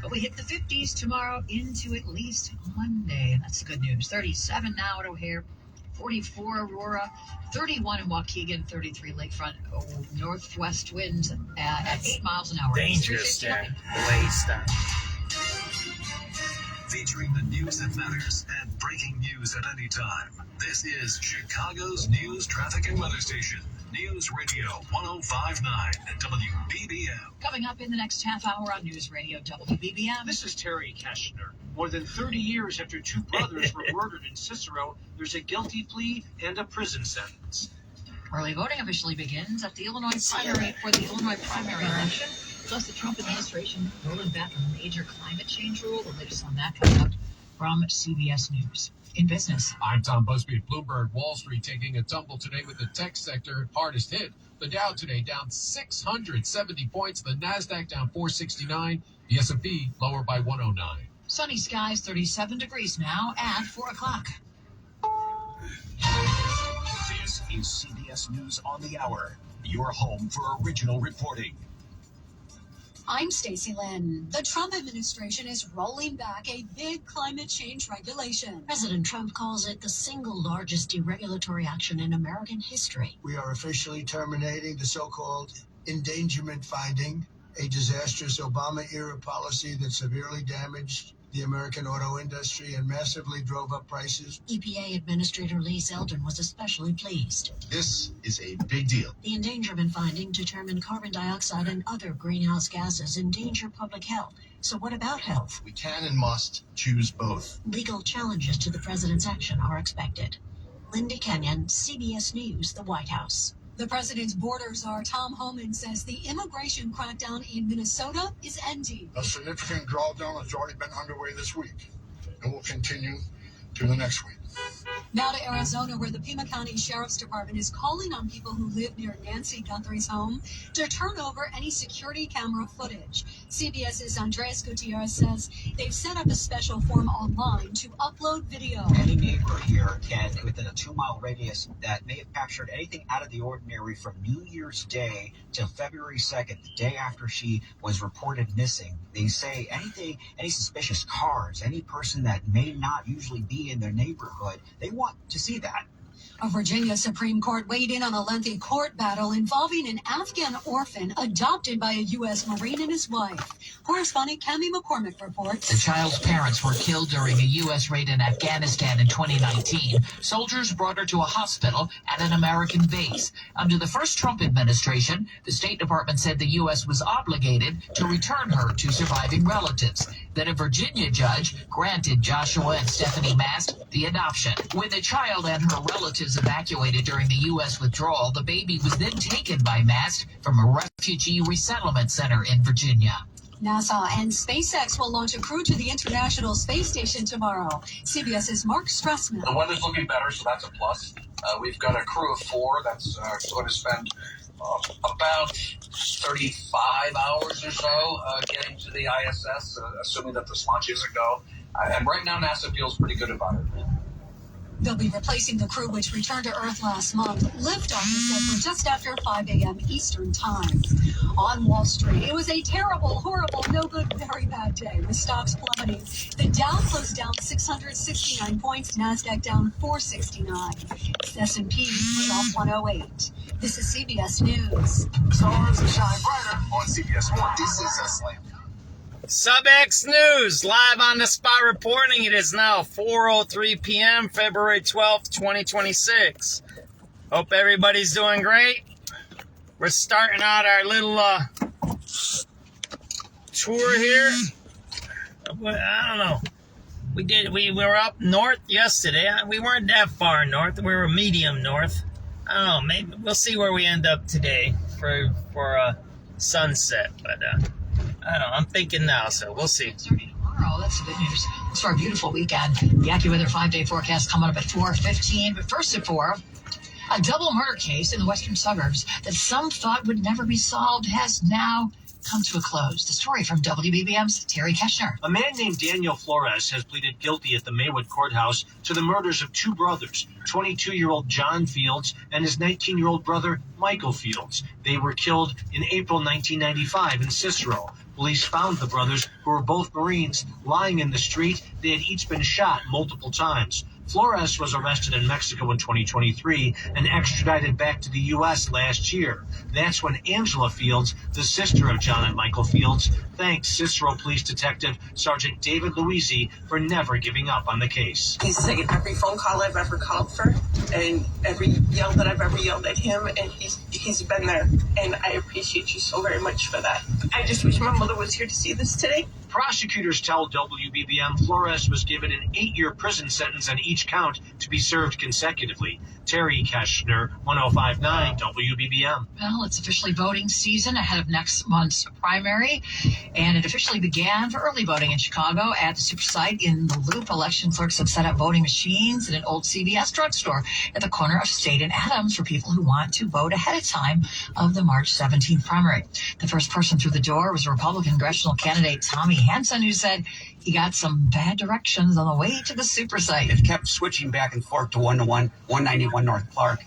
But we hit the 50s tomorrow into at least Monday, and that's the good news. 37 now at O'Hare, 44 Aurora, 31 in Waukegan, 33 Lakefront. Northwest winds at 8 miles an hour. Dangerous there. Waste time. Featuring the news that matters and breaking news at any time. This is Chicago's news, traffic, and weather station. News Radio 105.9 at WBBM. Coming up in the next half hour on News Radio WBBM. This is Terry Keshner. More than 30 years after two brothers were murdered in Cicero, there's a guilty plea and a prison sentence. Early voting officially begins at the Illinois primary for the Illinois primary election. Plus, the Trump administration rolling back a major climate change rule. The latest on that coming up from CBS News. In business. I'm Tom Busby at Bloomberg. Wall Street taking a tumble today with the tech sector hardest hit. The Dow today down 670 points. The Nasdaq down 469. The S&P lower by 109. Sunny skies, 37 degrees now at 4 o'clock. This is CBS News on the Hour. Your home for original reporting. I'm Stacey Lynn. The Trump administration is rolling back a big climate change regulation. President Trump calls it the single largest deregulatory action in American history. We are officially terminating the so-called endangerment finding, a disastrous Obama-era policy that severely damaged the American auto industry and massively drove up prices. EPA Administrator Lee Zeldin was especially pleased. This is a big deal. The endangerment finding determined carbon dioxide and other greenhouse gases endanger public health. So what about health? We can and must choose both. Legal challenges to the president's action are expected. Linda Kenyon, CBS News, the White House. The president's border czar, Tom Homan, says the immigration crackdown in Minnesota is ending. A significant drawdown has already been underway this week and will continue to the next week. Now to Arizona, where the Pima County Sheriff's Department is calling on people who live near Nancy Guthrie's home to turn over any security camera footage. CBS's Andres Gutierrez says they've set up a special form online to upload video. Any neighbor here can, within a 2-mile radius, that may have captured anything out of the ordinary from New Year's Day till February 2nd, the day after she was reported missing. They say anything, any suspicious cars, any person that may not usually be in their neighborhood, they want to see that. A Virginia Supreme Court weighed in on a lengthy court battle involving an Afghan orphan adopted by a U.S. Marine and his wife. Correspondent Cammie McCormick reports. The child's parents were killed during a U.S. raid in Afghanistan in 2019. Soldiers brought her to a hospital at an American base. Under the first Trump administration, the State Department said the U.S. was obligated to return her to surviving relatives. Then a Virginia judge granted Joshua and Stephanie Mast the adoption. When the child and her relatives evacuated during the U.S. withdrawal, the baby was then taken by Mast from a refugee resettlement center in Virginia. NASA and SpaceX will launch a crew to the International Space Station tomorrow. CBS's Mark Stressman. The weather's looking better, so that's a plus. We've got a crew of 4 that's going to spend about 35 hours or so getting to the ISS, assuming that this launch is a go. And right now, NASA feels pretty good about it. They'll be replacing the crew which returned to Earth last month. Liftoff is set for just after 5 a.m. Eastern Time. On Wall Street, it was a terrible, horrible, no good, very bad day with stocks plummeting. The Dow closed down 669 points, Nasdaq down 469. S&P was off 108. This is CBS News. Stars shine brighter on CBS 1. This is a slam. SubX.News, live on the spot reporting. It is now 4:03 p.m., February 12th, 2026. Hope everybody's doing great. We're starting out our little tour here. I don't know. We were up north yesterday. We weren't that far north. We were medium north. I don't know. Maybe we'll see where we end up today for a sunset. But I don't know. I'm thinking now, so we'll see. Starting tomorrow, that's the good news. It's for a beautiful weekend. The AccuWeather 5-day forecast coming up at 4:15. But first at 4, a double murder case in the western suburbs that some thought would never be solved has now come to a close. The story from WBBM's Terry Keshner. A man named Daniel Flores has pleaded guilty at the Maywood Courthouse to the murders of two brothers, 22-year-old John Fields and his 19-year-old brother, Michael Fields. They were killed in April 1995 in Cicero. Police found the brothers, who were both Marines, lying in the street. They had each been shot multiple times. Flores was arrested in Mexico in 2023 and extradited back to the U.S. last year. That's when Angela Fields, the sister of John and Michael Fields, thanked Cicero Police Detective Sergeant David Luisi for never giving up on the case. He's taken every phone call I've ever called for and every yell that I've ever yelled at him, and he's been there, and I appreciate you so very much for that. I just wish my mother was here to see this today. Prosecutors tell WBBM Flores was given an 8-year prison sentence on each count to be served consecutively. Terry Keshner, 105.9 WBBM. Well, it's officially voting season ahead of next month's primary, and it officially began for early voting in Chicago at the super site in the Loop. Election clerks have set up voting machines in an old CVS drugstore at the corner of State and Adams for people who want to vote ahead of time of the March 17th primary. The first person through the door was Republican congressional candidate Tommy Hansen, who said he got some bad directions on the way to the super site. It kept switching back and forth to 191 North Clark,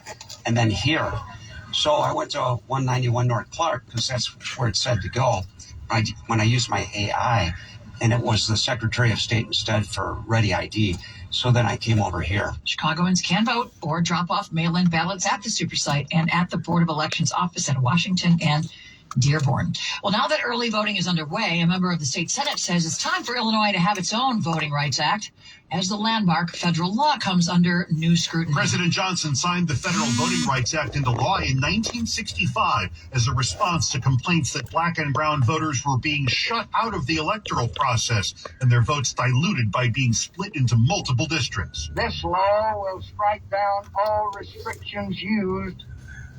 and then here. So I went to 191 North Clark because that's where it said to go. When I used my AI, and it was the Secretary of State instead for Ready ID. So then I came over here. Chicagoans can vote or drop off mail-in ballots at the super site and at the Board of Elections office at Washington and Dearborn. Well, now that early voting is underway, a member of the state Senate says it's time for Illinois to have its own Voting Rights Act as the landmark federal law comes under new scrutiny. President Johnson signed the Federal Voting Rights Act into law in 1965 as a response to complaints that black and brown voters were being shut out of the electoral process and their votes diluted by being split into multiple districts. This law will strike down all restrictions used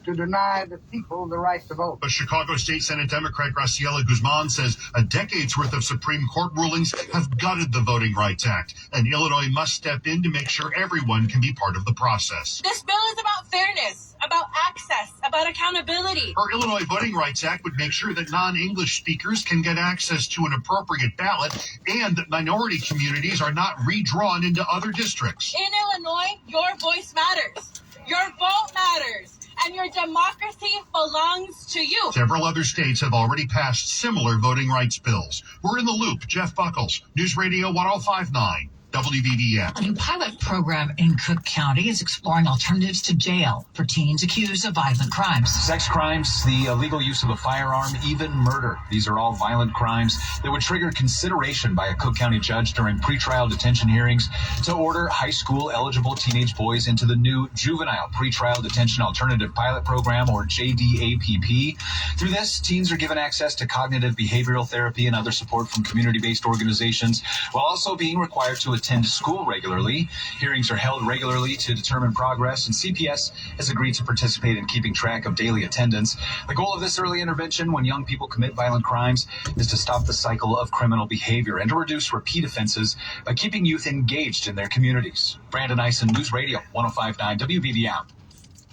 to deny the people the right to vote. But Chicago State Senate Democrat Graciela Guzman says a decade's worth of Supreme Court rulings have gutted the Voting Rights Act, and Illinois must step in to make sure everyone can be part of the process. This bill is about fairness, about access, about accountability. Her Illinois Voting Rights Act would make sure that non-English speakers can get access to an appropriate ballot and that minority communities are not redrawn into other districts. In Illinois, your voice matters. Your vote matters. And your democracy belongs to you. Several other states have already passed similar voting rights bills. We're in the Loop. Jeff Buckles, News Radio 105.9. WBBM. A new pilot program in Cook County is exploring alternatives to jail for teens accused of violent crimes. Sex crimes, the illegal use of a firearm, even murder. These are all violent crimes that would trigger consideration by a Cook County judge during pretrial detention hearings to order high school eligible teenage boys into the new Juvenile Pretrial Detention Alternative Pilot Program, or JDAPP. Through this, teens are given access to cognitive behavioral therapy and other support from community-based organizations, while also being required to attend school regularly. Hearings are held regularly to determine progress, and CPS has agreed to participate in keeping track of daily attendance. The goal of this early intervention when young people commit violent crimes is to stop the cycle of criminal behavior and to reduce repeat offenses by keeping youth engaged in their communities. Brandon Eisen, News Radio 105.9 WBBM.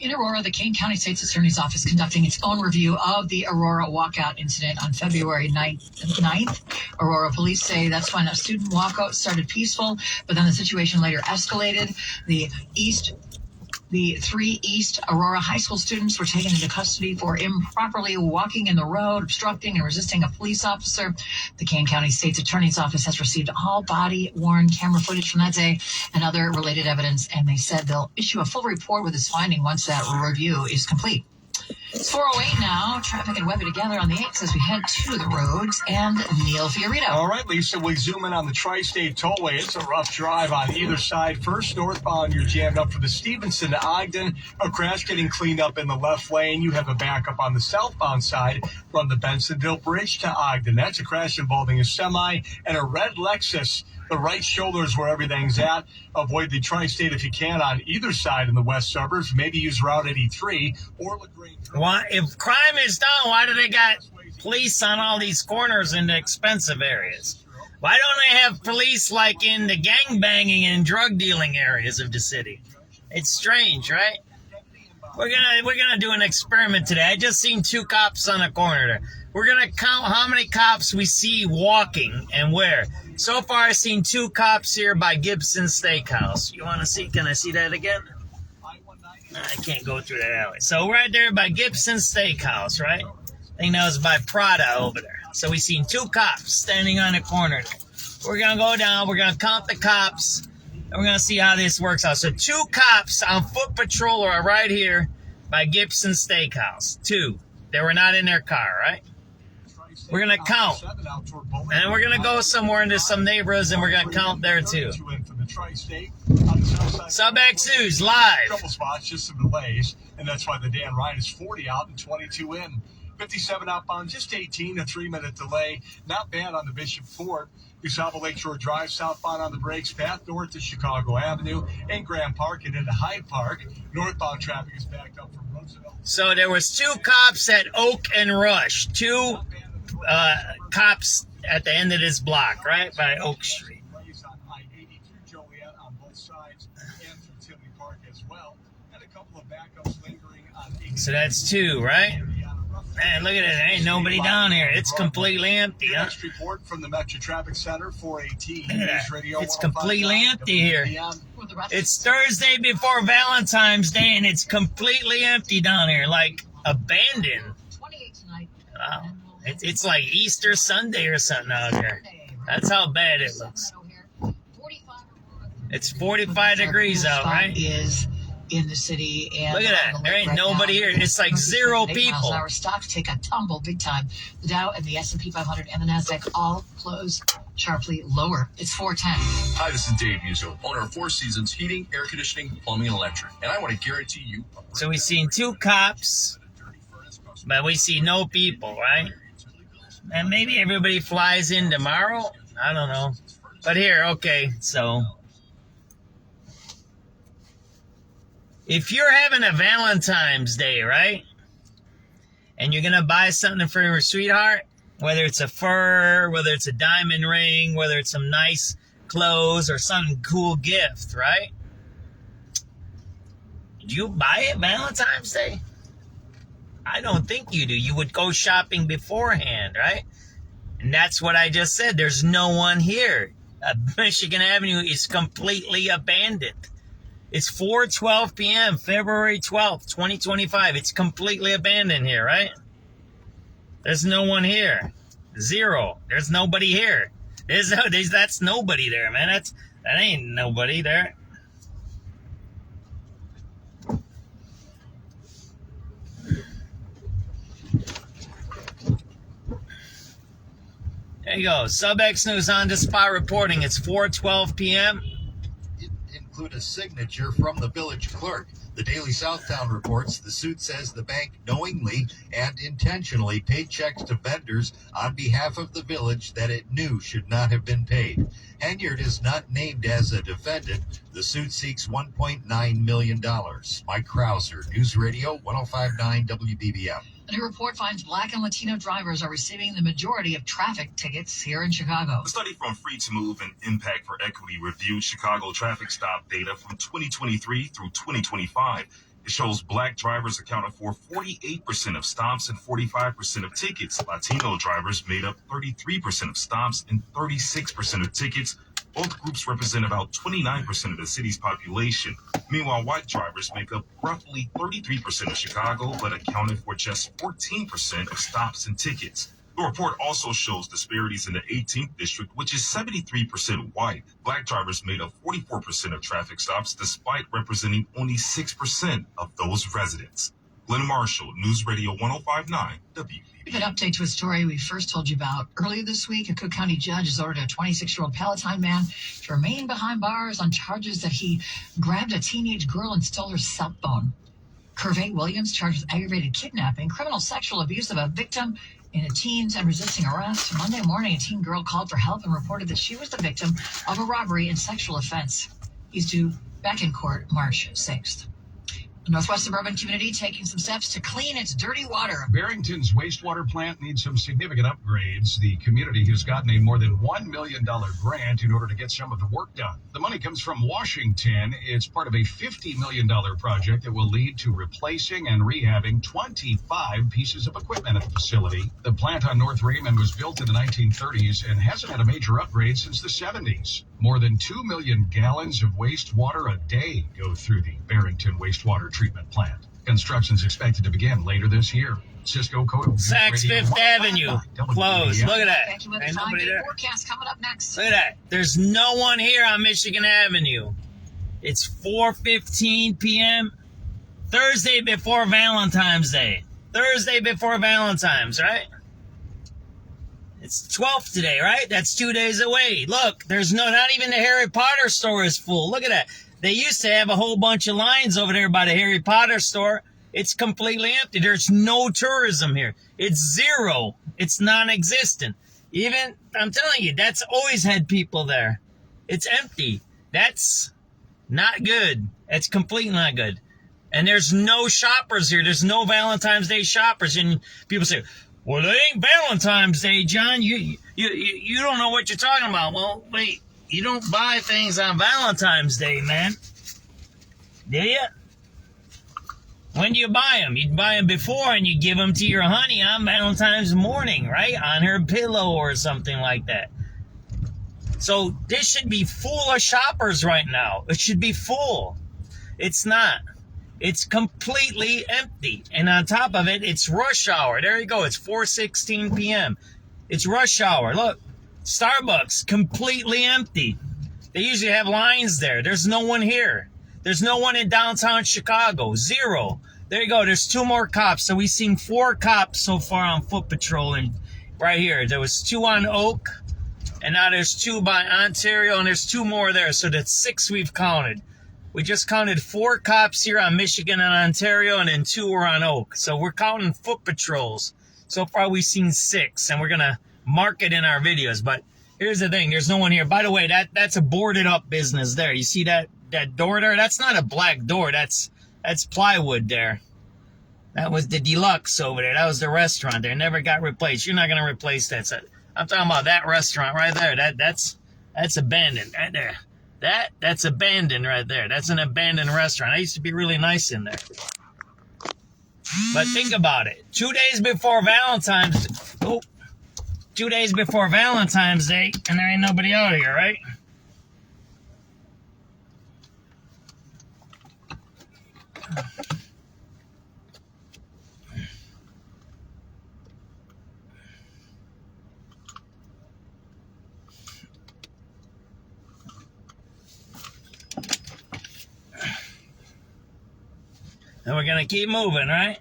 In Aurora, the Kane County State's Attorney's Office conducting its own review of the Aurora walkout incident on February 9th. Aurora police say that's when a student walkout started peaceful, but then the situation later escalated. The 3 East Aurora High School students were taken into custody for improperly walking in the road, obstructing and resisting a police officer. The Kane County State's Attorney's Office has received all body-worn camera footage from that day and other related evidence, and they said they'll issue a full report with its finding once that review is complete. It's 4:08 now. Traffic and weather together on the 8th as we head to the roads. And Neil Fiorito. All right, Lisa, we zoom in on the Tri-State Tollway. It's a rough drive on either side. First, northbound, you're jammed up for the Stevenson to Ogden. A crash getting cleaned up in the left lane. You have a backup on the southbound side from the Bensonville Bridge to Ogden. That's a crash involving a semi and a red Lexus. The right shoulder is where everything's at. Avoid the Tri-State if you can on either side in the west suburbs. Maybe use Route 83 or LaGrange. Why, if crime is down, why do they got police on all these corners in the expensive areas? Why don't they have police like in the gangbanging and drug dealing areas of the city? It's strange, right? We're gonna do an experiment today. I just seen 2 cops on a corner there. We're going to count how many cops we see walking and where. So far, I've seen 2 cops here by Gibson Steakhouse. You want to see? Can I see that again? I can't go through that alley. So right there by Gibson Steakhouse, right? I think that was by Prada over there. So we seen 2 cops standing on the corner there. We're going to go down. We're going to count the cops. And we're going to see how this works out. So 2 cops on foot patrol are right here by Gibson Steakhouse. 2. They were not in their car, right? We're going to count. And we're going to go somewhere into some neighborhoods and we're going to count there too. SubX.News live. Couple spots, just some delays, and that's why the Dan Ryan is 40 out and 22 in. 57 outbound, just 18, a 3-minute delay. Not bad on the Bishop Ford. You saw the Lakeshore Drive southbound on the brakes, path north to Chicago Avenue and Grand Park and into Hyde Park. Northbound traffic is backed up from Roosevelt. So there was 2 cops at Oak and Rush. 2 cops at the end of this block, right by Oak Street. So that's 2, right? Man, look at it. There ain't nobody down here. It's completely empty, huh? Report from the Metro Traffic Center, 418. Look at that. It's completely empty here. It's Thursday before Valentine's Day, and it's completely empty down here, like abandoned. Wow. It's like Easter Sunday or something out here. That's how bad it looks. It's 45 degrees out, right? Is in the city, and look at that. There ain't nobody here. It's like 0 people. Our stocks take a tumble big time. The Dow and the S&P 500 and the Nasdaq all close sharply lower. It's 410. Hi, this is Dave Musso, owner of 4 Seasons Heating, Air Conditioning, Plumbing, and Electric, and I want to guarantee you. So we've seen 2 cops, but we see no people, right? And maybe everybody flies in tomorrow. I don't know. But here, okay, so if you're having a Valentine's Day, right, and you're going to buy something for your sweetheart, whether it's a fur, whether it's a diamond ring, whether it's some nice clothes or some cool gift, right? Do you buy it Valentine's Day? I don't think you do. You would go shopping beforehand, right? And that's what I just said. There's no one here. Michigan Avenue is completely abandoned. It's 4:12 p.m., February 12th, 2025. It's completely abandoned here, right? There's no one here. 0. There's nobody here. That's nobody there, man. That ain't nobody there. There you go. SubX.News on the spot reporting. It's 4:12 p.m. Include a signature from the village clerk. The Daily Southtown reports the suit says the bank knowingly and intentionally paid checks to vendors on behalf of the village that it knew should not have been paid. Henyard is not named as a defendant. The suit seeks $1.9 million. Mike Krauser, News Radio 105.9 WBBM. A new report finds Black and Latino drivers are receiving the majority of traffic tickets here in Chicago. A study from Free to Move and Impact for Equity reviewed Chicago traffic stop data from 2023 through 2025. It shows Black drivers accounted for 48% of stops and 45% of tickets. Latino drivers made up 33% of stops and 36% of tickets. Both groups represent about 29% of the city's population. Meanwhile, white drivers make up roughly 33% of Chicago, but accounted for just 14% of stops and tickets. The report also shows disparities in the 18th district, which is 73% white. Black drivers made up 44% of traffic stops, despite representing only 6% of those residents. Glenn Marshall, News Radio 105.9 WBBM. An update to a story we first told you about earlier this week. A Cook County judge has ordered a 26-year-old Palatine man to remain behind bars on charges that he grabbed a teenage girl and stole her cell phone. Curvey Williams charged with aggravated kidnapping, criminal sexual abuse of a victim in a teens, and resisting arrest. Monday morning, a teen girl called for help and reported that she was the victim of a robbery and sexual offense. He's due back in court March 6th. Northwest suburban community taking some steps to clean its dirty water. Barrington's wastewater plant needs some significant upgrades. The community has gotten a more than $1 million grant in order to get some of the work done. The money comes from Washington. It's part of a $50 million project that will lead to replacing and rehabbing 25 pieces of equipment at the facility. The plant on North Raymond was built in the 1930s and hasn't had a major upgrade since the 70s. More than 2 million gallons of wastewater a day go through the Barrington wastewater treatment plant. Construction's expected to begin later this year. Cisco Code. Saks Fifth Avenue closed. Look at that. Thank you. With the Ain't nobody 5-day there. forecast coming up next. Look at that. There's no one here on Michigan Avenue. It's 4:15 p.m. Thursday before Valentine's Day. Thursday before Valentine's, right? It's 12th today, right? That's 2 days away. Look, there's not even the Harry Potter store is full. Look at that. They used to have a whole bunch of lines over there by the Harry Potter store. It's completely empty. There's no tourism here. It's zero. It's non-existent. Even, I'm telling you, that's always had people there. It's empty. That's not good. It's completely not good. And there's no shoppers here. There's no Valentine's Day shoppers. And people say, well, it ain't Valentine's Day, John. You don't know what you're talking about. Well, wait. You don't buy things on Valentine's Day, man. Do you? When do you buy them? You buy them before and you give them to your honey on Valentine's morning, right? On her pillow or something like that. So this should be full of shoppers right now. It should be full. It's not. It's completely empty. And on top of it, it's rush hour. There you go. It's 4:16 p.m. It's rush hour. Look. Starbucks, completely empty. They usually have lines there. There's no one here. There's no one in downtown Chicago. Zero. There you go. There's 2 more cops. So we've seen 4 cops so far on foot patrolling right here. There was 2 on Oak, and now there's 2 by Ontario, and there's 2 more there. So that's 6 we've counted. We just counted 4 cops here on Michigan and Ontario, and then 2 were on Oak. So we're counting foot patrols. So far we've seen 6, and we're going to mark it in our videos. But here's the thing, there's no one here. By the way, that's a boarded up business there. You see that door there? That's not a black door. That's plywood there. That was the Deluxe over there. That was the restaurant there. Never got replaced. You're not going to replace that. So I'm talking about that restaurant right there. That's abandoned right there. That's abandoned right there. That's an abandoned restaurant. I used to be really nice in there. But think about it. 2 days before Valentine's 2 days before Valentine's Day, and there ain't nobody out here, right? And we're going to keep moving, right?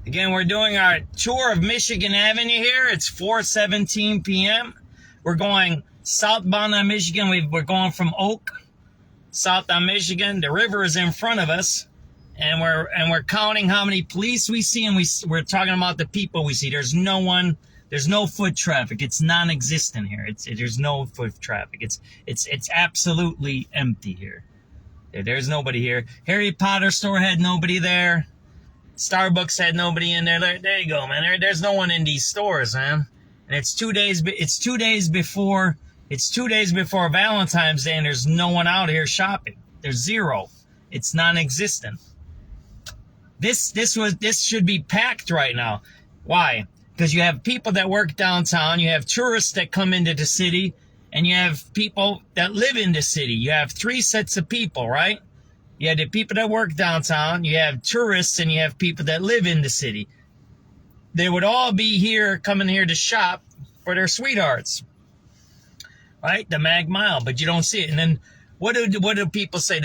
Again, we're doing our tour of Michigan Avenue here. It's 4:17 p.m. We're going southbound on Michigan. We're going from Oak, south on Michigan. The river is in front of us, and we're counting how many police we see, and we're talking about the people we see. There's no one. There's no foot traffic. It's non-existent here. There's no foot traffic. It's absolutely empty here. There's nobody here. Harry Potter store had nobody there. Starbucks had nobody in there. There you go, man. There's no one in these stores, man. And it's 2 days. It's 2 days before. It's 2 days before Valentine's Day, and there's no one out here shopping. There's zero. It's non-existent. This should be packed right now. Why? Because you have people that work downtown, you have tourists that come into the city, and you have people that live in the city. You have 3 sets of people, right? You have the people that work downtown, you have tourists, and you have people that live in the city. They would all be here, coming here to shop for their sweethearts, right? The Mag Mile, but you don't see it. And then what do people say?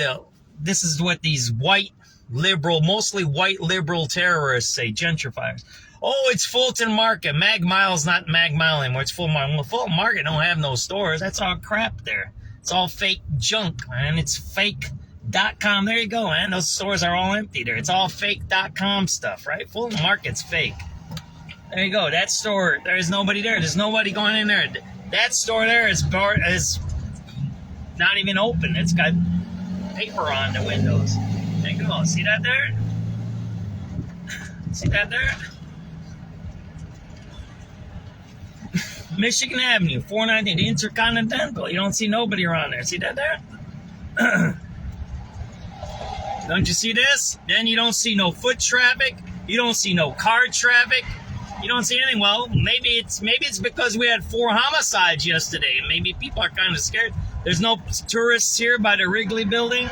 This is what these white liberal, mostly white liberal terrorists say, gentrifiers. Oh, it's Fulton Market. Mag Mile's not Mag Mile anymore. It's Fulton Market. Well, Fulton Market don't have no stores. That's all crap there. It's all fake junk, man. It's fake.com. There you go, man. Those stores are all empty there. It's all fake.com stuff, right? Fulton Market's fake. There you go. That store, there's nobody there. There's nobody going in there. That store there is not even open. It's got paper on the windows. There you go. See that there? See that there? Michigan Avenue, 490, the Intercontinental. You don't see nobody around there. See that there? Don't you see this? Then you don't see no foot traffic. You don't see no car traffic. You don't see anything. Well, maybe it's because we had 4 homicides yesterday, and maybe people are kind of scared. There's no tourists here by the Wrigley Building.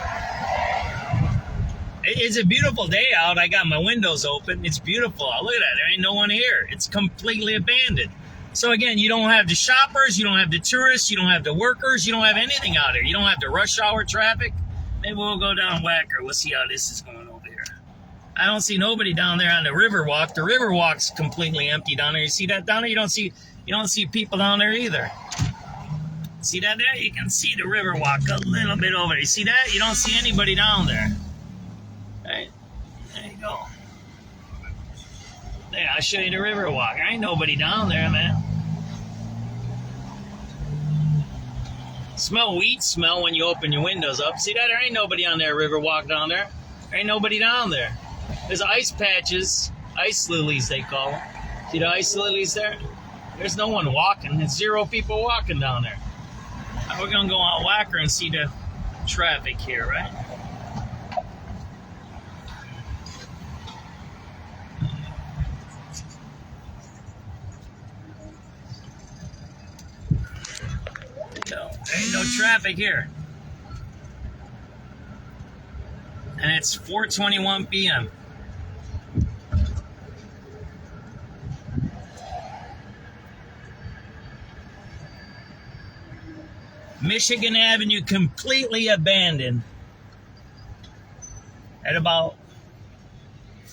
It's a beautiful day out. I got my windows open. It's beautiful. Look at that. There ain't no one here. It's completely abandoned. So again, you don't have the shoppers, you don't have the tourists, you don't have the workers, you don't have anything out here. You don't have the rush hour traffic. Maybe we'll go down Wacker. We'll see how this is going over here. I don't see nobody down there on the Riverwalk. The Riverwalk's completely empty down there. You see that down there? You don't see people down there either. See that there? You can see the Riverwalk a little bit over there. You see that? You don't see anybody down there. Right? There you go. There, I'll show you the Riverwalk. There ain't nobody down there, man. Smell weed smell when you open your windows up. See that? There ain't nobody on there, Riverwalk down there. There ain't nobody down there. There's ice patches, ice lilies they call them. See the ice lilies there? There's no one walking. There's 0 people walking down there. Now we're going to go on Wacker and see the traffic here, right? No, there ain't no traffic here. And it's 4:21 p.m. Michigan Avenue completely abandoned at about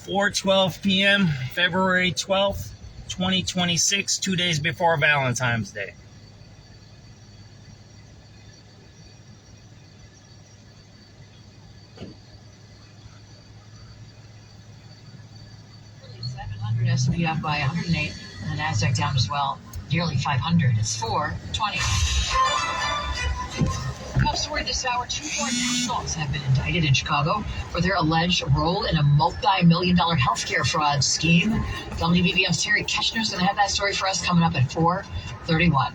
4:12 p.m. February 12th, 2026, 2 days before Valentine's Day. S&P up by 108, and the NASDAQ down as well, nearly 500. It's 420. Top story this hour, 2 more nationals have been indicted in Chicago for their alleged role in a multi-million-dollar healthcare fraud scheme. WBBM's Terry Ketchner's going to have that story for us coming up at 4:31.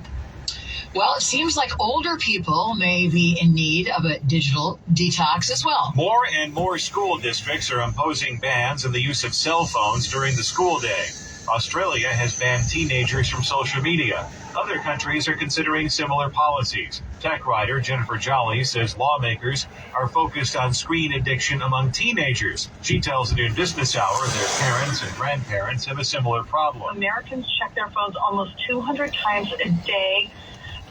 Well, it seems like older people may be in need of a digital detox as well. More and more school districts are imposing bans on the use of cell phones during the school day. Australia has banned teenagers from social media. Other countries are considering similar policies. Tech writer Jennifer Jolly says lawmakers are focused on screen addiction among teenagers. She tells the Noon Business Hour their parents and grandparents have a similar problem. Americans check their phones almost 200 times a day.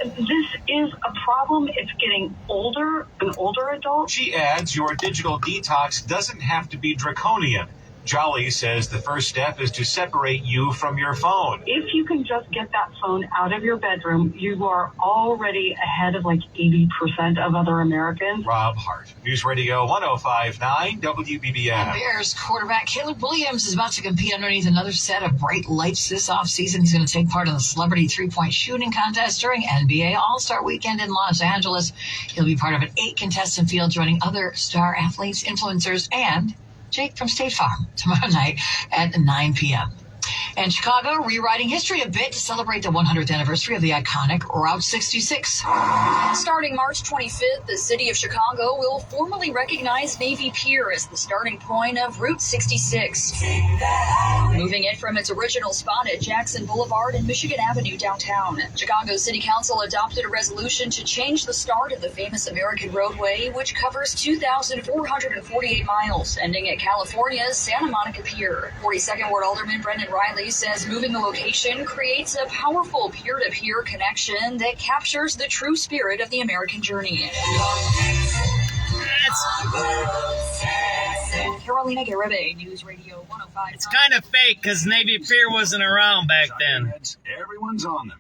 This is a problem. It's getting older, an older adult. She adds your digital detox doesn't have to be draconian. Jolly says the first step is to separate you from your phone. If you can just get that phone out of your bedroom, you are already ahead of like 80% of other Americans. Rob Hart, News Radio 105.9 WBBM. Bears quarterback Caleb Williams is about to compete underneath another set of bright lights this offseason. He's going to take part in the celebrity three-point shooting contest during NBA All-Star Weekend in Los Angeles. He'll be part of an 8-contestant field, joining other star athletes, influencers, and Jake from State Farm tomorrow night at 9 p.m. And Chicago rewriting history a bit to celebrate the 100th anniversary of the iconic Route 66. Starting March 25th, the city of Chicago will formally recognize Navy Pier as the starting point of Route 66, moving it from its original spot at Jackson Boulevard and Michigan Avenue downtown. Chicago City Council adopted a resolution to change the start of the famous American roadway, which covers 2,448 miles, ending at California's Santa Monica Pier. 42nd Ward Alderman Brendan Riley says moving the location creates a powerful peer-to-peer connection that captures the true spirit of the American journey. Carolina Garibay, News Radio 105. It's kind of fake because Navy Pier wasn't around back then. Everyone's on them.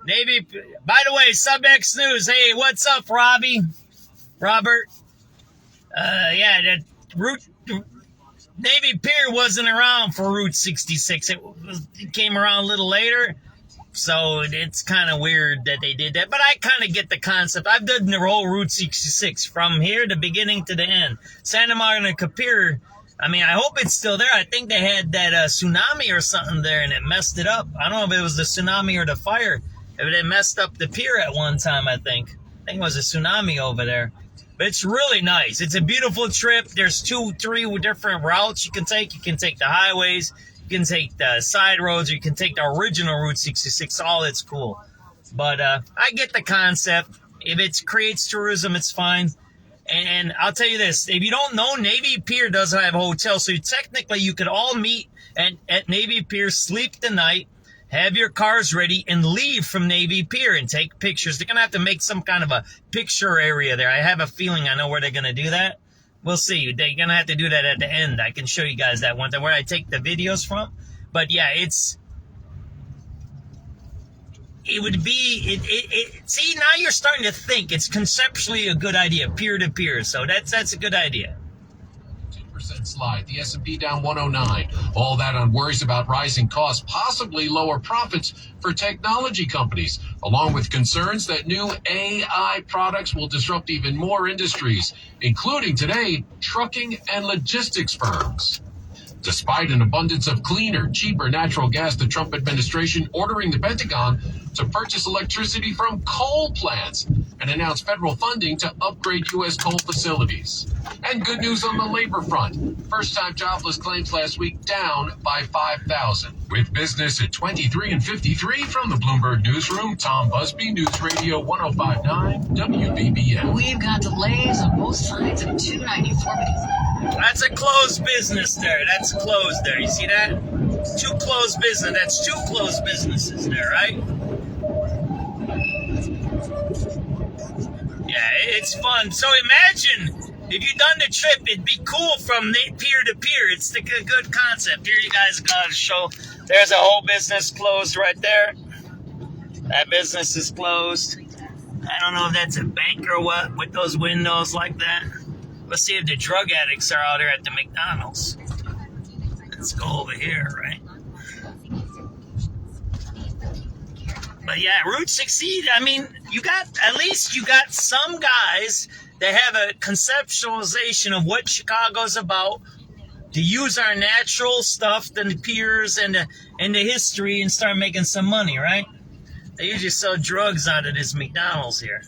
Navy. By the way, SubX.News. Hey, what's up, Robbie? Robert? Yeah, that Navy Pier wasn't around for Route 66. It came around a little later. So it's kind of weird that they did that. But I kind of get the concept. I've done the whole Route 66 from here, the beginning to the end. Santa Monica Pier, I mean, I hope it's still there. I think they had that tsunami or something there, and it messed it up. I don't know if it was the tsunami or the fire. If it messed up the pier at one time, I think. I think it was a tsunami over there. But it's really nice. It's a beautiful trip. There's 2-3 different routes you can take. You can take the highways. You can take the side roads, or you can take the original Route 66. All it's cool. But I get the concept. If it creates tourism, it's fine. And I'll tell you this. If you don't know, Navy Pier doesn't have a hotel. So technically, you could all meet at Navy Pier, sleep the night, have your cars ready, and leave from Navy Pier and take pictures. They're going to have to make some kind of a picture area there. I have a feeling I know where they're going to do that. We'll see. They're going to have to do that at the end. I can show you guys that one time where I take the videos from. But yeah, it would be, see, now you're starting to think it's conceptually a good idea, peer to peer. So that's a good idea. 10% slide. The S&P down 109. All that on worries about rising costs, possibly lower profits for technology companies, along with concerns that new AI products will disrupt even more industries, including today, trucking and logistics firms. Despite an abundance of cleaner, cheaper natural gas, the Trump administration ordering the Pentagon to purchase electricity from coal plants and announce federal funding to upgrade U.S. coal facilities. And good news on the labor front. First-time jobless claims last week down by 5,000. With business at 23 and 53 from the Bloomberg Newsroom, Tom Busby, News Radio 105.9 WBBM. We've got delays on both sides of 294. That's a closed business there. That's closed there. You see that? Two closed business. That's two closed businesses there, right? Yeah, it's fun. So imagine if you've done the trip, it'd be cool from pier to pier. It's a good concept. Here you guys got to show. There's a whole business closed right there. That business is closed. I don't know if that's a bank or what with those windows like that. Let's see if the drug addicts are out here at the McDonald's. Let's go over here, right? But yeah, Route 60, I mean, at least you got some guys that have a conceptualization of what Chicago's about, to use our natural stuff, the piers and the history, and start making some money, right? They usually sell drugs out of this McDonald's here.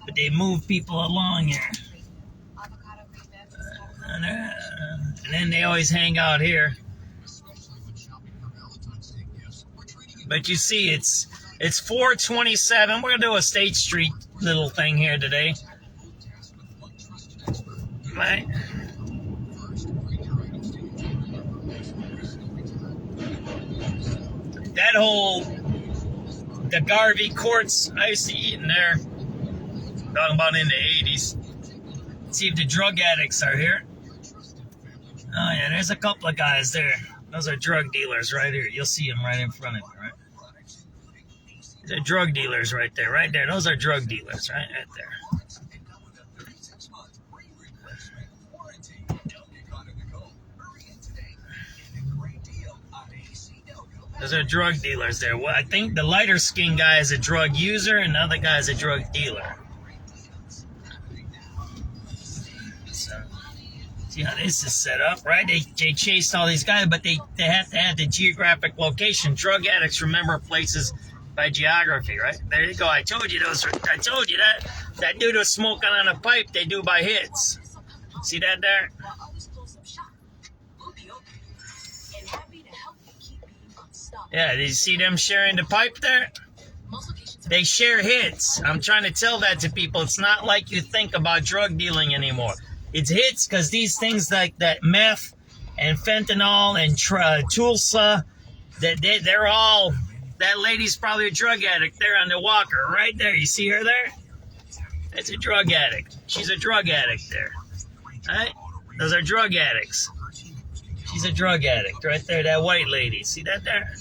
But they move people along here. And then they always hang out here. But you see, it's 427. We're going to do a State Street little thing here today. Right? That whole, the Garvey Courts, I used to eat in there. Talking about in the 80s. See if the drug addicts are here. Oh yeah, there's a couple of guys there. Those are drug dealers right here. You'll see them right in front of you, right? They're drug dealers right there, right there. Those are drug dealers, right there. Those are drug dealers there. Well, I think the lighter skinned guy is a drug user and the other guy is a drug dealer. See how this is set up, right? They chased all these guys, but they have to have the geographic location. Drug addicts remember places by geography, right? There you go. I told you that dude was smoking on a pipe. They do by hits. See that there? Yeah, did you see them sharing the pipe there? They share hits. I'm trying to tell that to people. It's not like you think about drug dealing anymore. It's hits because these things like that meth and fentanyl and Tulsa, they're all, that lady's probably a drug addict there on the walker right there. You see her there? That's a drug addict. She's a drug addict there. All right? Those are drug addicts. She's a drug addict right there, that white lady. See that there?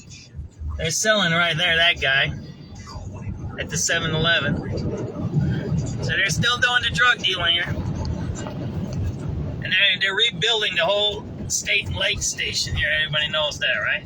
They're selling right there, that guy, at the 7-Eleven. So they're still doing the drug dealing here. And they're rebuilding the whole State and Lake Station here. Everybody knows that, right?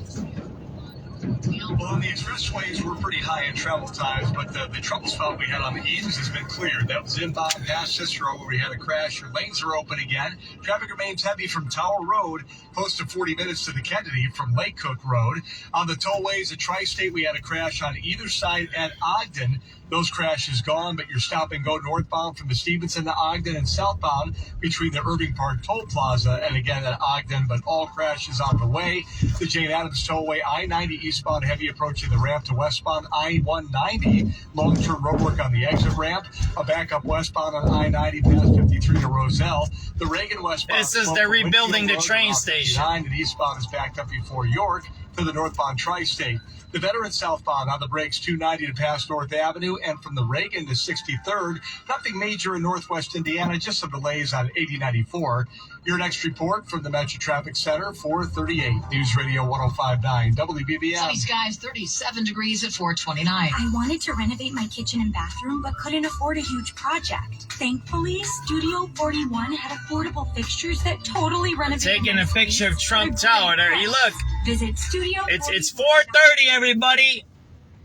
Well, the expressways were pretty high in travel times, but the trouble spot we had on the east has been cleared. That was inbound past Cicero where we had a crash. Your lanes are open again. Traffic remains heavy from Tower Road, close to 40 minutes to the Kennedy from Lake Cook Road. On the tollways at Tri-State, we had a crash on either side at Ogden. Those crashes gone, but you're stop and go northbound from the Stevenson to Ogden and southbound between the Irving Park Toll Plaza and again at Ogden, but all crashes on the way. The Jane Addams Tollway, I-90 eastbound heavy approaching the ramp to westbound I-190. Long-term roadwork on the exit ramp. A backup westbound on I-90 past 53 to Roselle. The Reagan westbound. This is they're rebuilding the train station. And eastbound is backed up before York to the northbound Tri-State. The Veteran southbound on the brakes 290 to pass North Avenue and from the Reagan to 63rd. Nothing major in northwest Indiana, just some delays on 8094. Your next report from the Metro Traffic Center, 438 News Radio 105.9 WBBM. Sunny skies, 37 degrees at 429. I wanted to renovate my kitchen and bathroom, but couldn't afford a huge project. Thankfully, Studio 41 had affordable fixtures that totally renovated. Taking a picture of Trump Tower there. You look. Visit Studio. It's 4:30, everybody.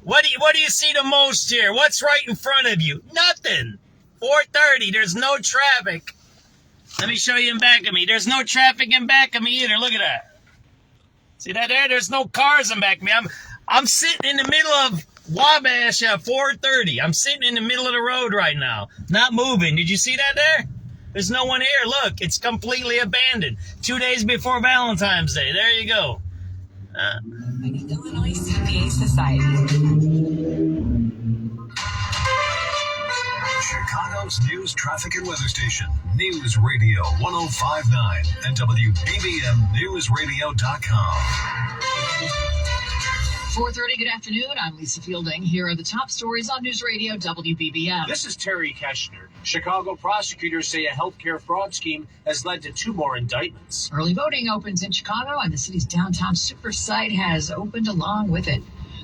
What do you see the most here? What's right in front of you? Nothing. 4:30. There's no traffic. Let me show you in back of me. There's no traffic in back of me either. Look at that. See that there? There's no cars in back of me. I'm sitting in the middle of Wabash at 4:30. I'm sitting in the middle of the road right now, not moving. Did you see that there? There's no one here. Look, it's completely abandoned. 2 days before Valentine's Day. There you go. Illinois CPA Society. Chicago's news, traffic, and weather station. News Radio 105.9 and WBBMNewsRadio.com. 4:30, good afternoon. I'm Lisa Fielding. Here are the top stories on News Radio WBBM. This is Terry Keshner. Chicago prosecutors say a healthcare fraud scheme has led to 2 more indictments. Early voting opens in Chicago, and the city's downtown super site has opened along with it.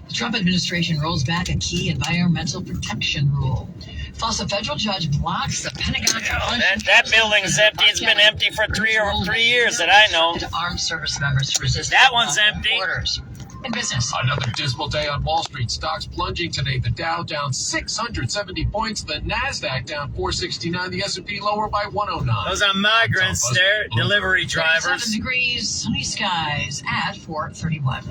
The Trump administration rolls back a key environmental protection rule. Plus, a federal judge blocks the Pentagon. That building's empty. It's been empty for 3 years that I know. Armed service members to resist. That one's empty. Orders. In business. Another dismal day on Wall Street. Stocks plunging today. The Dow down 670 points. The NASDAQ down 469. The S&P lower by 109. Those are migrants there, delivery drivers. 7 degrees, sunny skies at 4:31.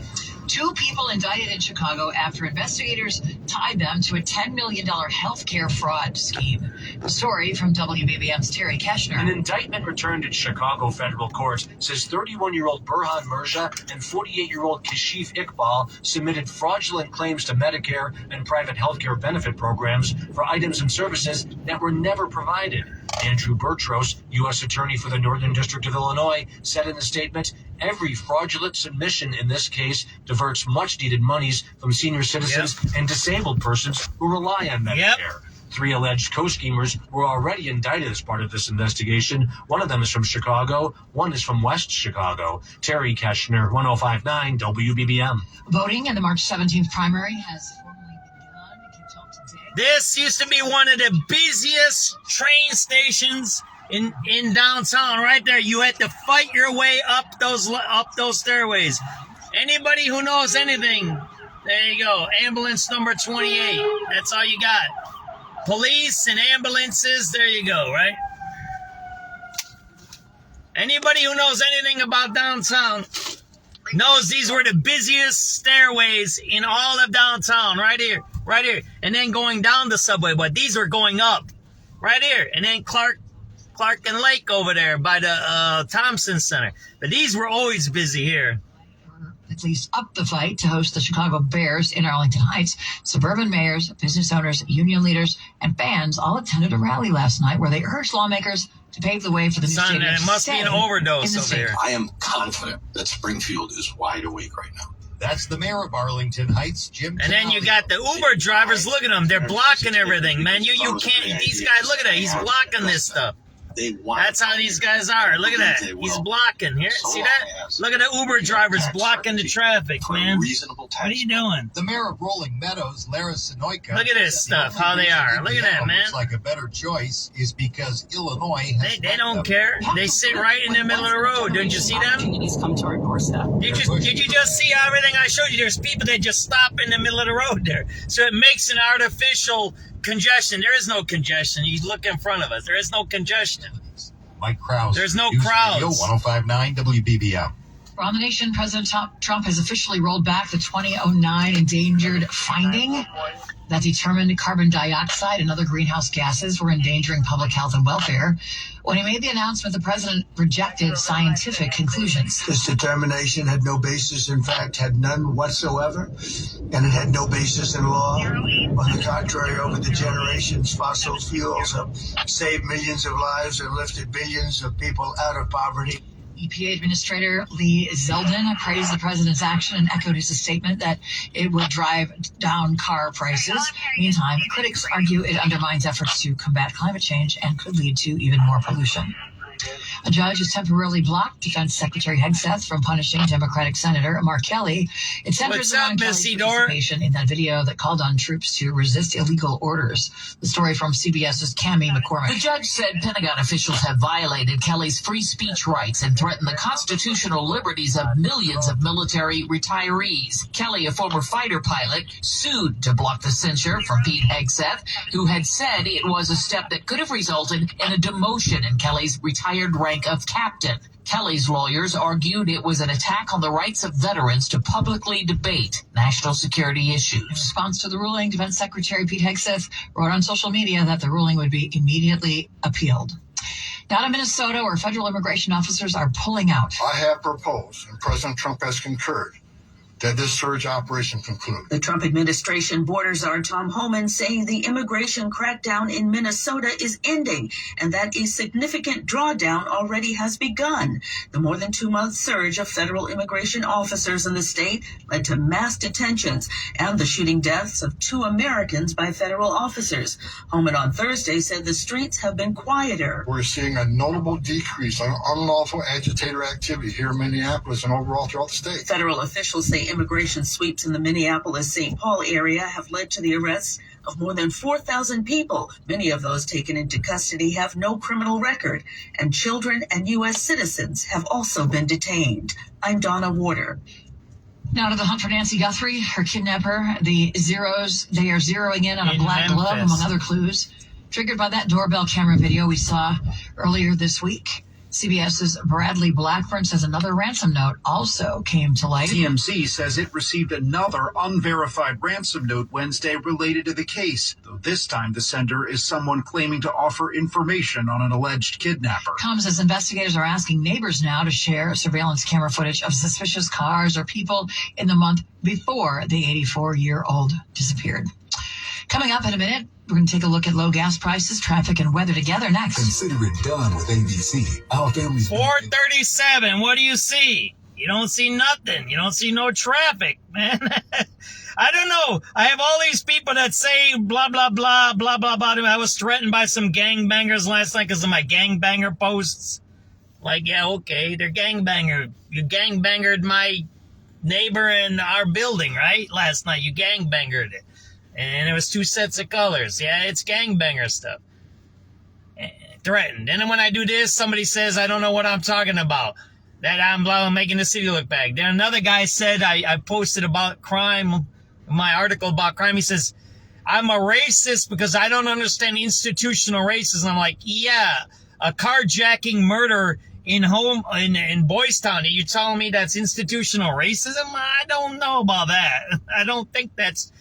2 people indicted in Chicago after investigators tied them to a $10 million healthcare fraud scheme. The story from WBBM's Terry Keshner. An indictment returned at Chicago federal court says 31-year-old Burhan Mirza and 48-year-old Kashif Iqbal submitted fraudulent claims to Medicare and private healthcare benefit programs for items and services that were never provided. Andrew Bertros, U.S. Attorney for the Northern District of Illinois, said in the statement, every fraudulent submission in this case diverts much-needed monies from senior citizens and disabled persons who rely on Medicare. 3 alleged co-schemers were already indicted as part of this investigation. One of them is from Chicago. One is from West Chicago. Terry Keshner, 105.9 WBBM. Voting in the March 17th primary has formally begun. This used to be one of the busiest train stations in downtown. Right there, you had to fight your way up those stairways. Anybody who knows anything, there you go. Ambulance number 28. That's all you got. Police and ambulances, there you go, right? Anybody who knows anything about downtown knows these were the busiest stairways in all of downtown, right here. And then going down the subway, but these were going up, right here. And then Clark and Lake over there by the Thompson Center. But these were always busy here. At least up the fight to host the Chicago Bears in Arlington Heights. Suburban mayors, business owners, union leaders, and fans all attended a rally last night where they urged lawmakers to pave the way for the new stadium. It must be an overdose over here. I am confident that Springfield is wide awake right now. That's the mayor of Arlington Heights, Jim. And then you got the Uber drivers. Look at them. They're blocking everything, man. You can't. These guys, look at that. He's blocking this stuff. That's how these guys are. Look at that. He's blocking here. See that? Look at the Uber drivers blocking the traffic, man. What are you doing? The mayor of Rolling Meadows, Lara Sonoyka. Look at this stuff, how they are. Look at that, man. Looks like a better choice is because Illinois has They don't care. They sit right in the middle of the road. Didn't you see them? Come to our doorstep. Did you just see everything I showed you? There's people that just stop in the middle of the road there. So it makes an artificial congestion. There is no congestion. You look in front of us. There is no congestion. Mike Krause. There's no News crowds. Radio 105.9 WBBM. Around the nation, President Trump has officially rolled back the 2009 endangered finding that determined carbon dioxide and other greenhouse gases were endangering public health and welfare. When he made the announcement, the president rejected scientific conclusions. This determination had no basis, in fact, had none whatsoever, and it had no basis in law. On the contrary, over the generations, fossil fuels have saved millions of lives and lifted billions of people out of poverty. EPA Administrator Lee Zeldin praised the president's action and echoed his statement that it would drive down car prices. Meantime, critics argue it undermines efforts to combat climate change and could lead to even more pollution. A judge has temporarily blocked Defense Secretary Hegseth from punishing Democratic Senator Mark Kelly. It centers around Kelly's participation in that video that called on troops to resist illegal orders. The story from CBS's Cammie McCormick. The judge said Pentagon officials have violated Kelly's free speech rights and threatened the constitutional liberties of millions of military retirees. Kelly, a former fighter pilot, sued to block the censure from Pete Hegseth, who had said it was a step that could have resulted in a demotion in Kelly's retired rank of captain. Kelly's lawyers argued it was an attack on the rights of veterans to publicly debate national security issues. In response to the ruling, Defense Secretary Pete Hegseth wrote on social media that the ruling would be immediately appealed. Down in Minnesota, where federal immigration officers are pulling out. I have proposed, and President Trump has concurred, that this surge operation conclude. The Trump administration border czar Tom Homan saying the immigration crackdown in Minnesota is ending and that a significant drawdown already has begun. The more than 2-month surge of federal immigration officers in the state led to mass detentions and the shooting deaths of 2 Americans by federal officers. Homan on Thursday said the streets have been quieter. We're seeing a notable decrease on unlawful agitator activity here in Minneapolis and overall throughout the state. Federal officials say immigration sweeps in the Minneapolis-St. Paul area have led to the arrests of more than 4,000 people. Many of those taken into custody have no criminal record, and children and U.S. citizens have also been detained. I'm Donna Warder. Now to the hunt for Nancy Guthrie, her kidnapper. They are zeroing in on a black glove, among other clues, triggered by that doorbell camera video we saw earlier this week. CBS's Bradley Blackburn says another ransom note also came to light. TMZ says it received another unverified ransom note Wednesday related to the case, though this time the sender is someone claiming to offer information on an alleged kidnapper. Comes as investigators are asking neighbors now to share surveillance camera footage of suspicious cars or people in the month before the 84-year-old disappeared. Coming up in a minute, we're going to take a look at low gas prices, traffic, and weather together next. Consider it done with ABC. Our family's 437. What do you see? You don't see nothing. You don't see no traffic, man. I don't know. I have all these people that say blah, blah, blah, blah, blah, blah. I was threatened by some gangbangers last night because of my gangbanger posts. Like, yeah, okay, they're gangbanger. You gangbangered my neighbor in our building, right? Last night, you gangbangered it. And it was 2 sets of colors. Yeah, it's gangbanger stuff. Threatened. And then when I do this, somebody says, I don't know what I'm talking about. That I'm making the city look bad. Then another guy said, I posted about crime, my article about crime. He says, I'm a racist because I don't understand institutional racism. I'm like, yeah, a carjacking murder in Boys Town. Are you telling me that's institutional racism? I don't know about that. I don't think that's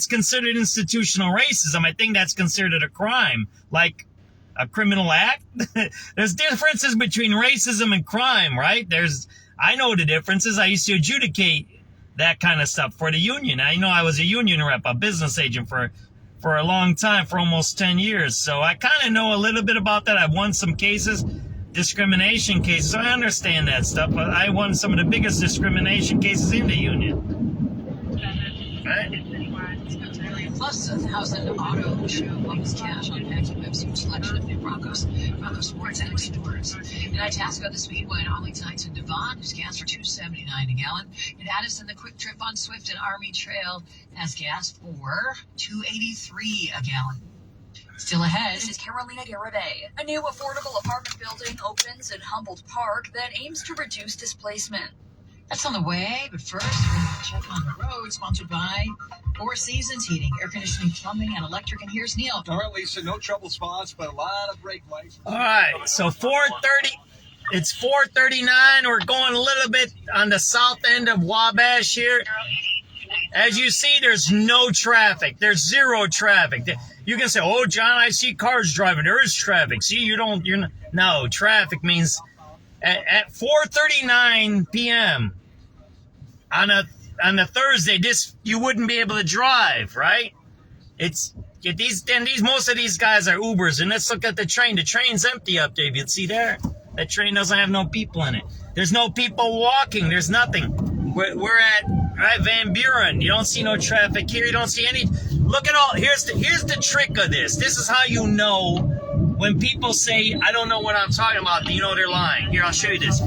considered institutional racism. I think that's considered a crime, like a criminal act. There's differences between racism and crime, right? I know the differences. I used to adjudicate that kind of stuff for the union. I know I was a union rep, a business agent for a long time, for almost 10 years. So I kind of know a little bit about that. I've won some cases, discrimination cases. So I understand that stuff, but I won some of the biggest discrimination cases in the union. Right? Plus, 1,000 auto show bonus cash on AccuWeb's huge selection of new Broncos sports and explorers. In Itasca, the Speedway and Ollie Tyson Devon, who's gas for $2.79 a gallon. In Addison, the Quick Trip on Swift and Army Trail has gas for $2.83 a gallon. Still ahead. This is Carolina Garibay. A new affordable apartment building opens in Humboldt Park that aims to reduce displacement. That's on the way, but first, we're going to check on the road, sponsored by Four Seasons Heating, Air Conditioning, Plumbing, and Electric. And here's Neil. All right, Lisa, no trouble spots, but a lot of brake lights. All right, so 4:30. It's 4:39. We're going a little bit on the south end of Wabash here. As you see, there's no traffic. There's zero traffic. You can say, "Oh, John, I see cars driving." There is traffic. See, no traffic means at 4:39 p.m. on a Thursday, you wouldn't be able to drive, right? Most of these guys are Ubers, and let's look at the train. The train's empty up there. You see there? That train doesn't have no people in it. There's no people walking. There's nothing. We're at Van Buren. You don't see no traffic here. You don't see any. Look at all. Here's the trick of this. This is how you know when people say, "I don't know what I'm talking about." You know they're lying. Here, I'll show you this.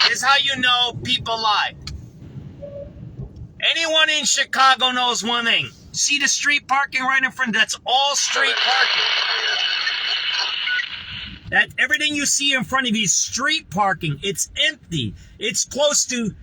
This is how you know people lie. Anyone in Chicago knows one thing. See the street parking right in front? That's all street parking. That everything you see in front of you is street parking. It's empty. It's close to,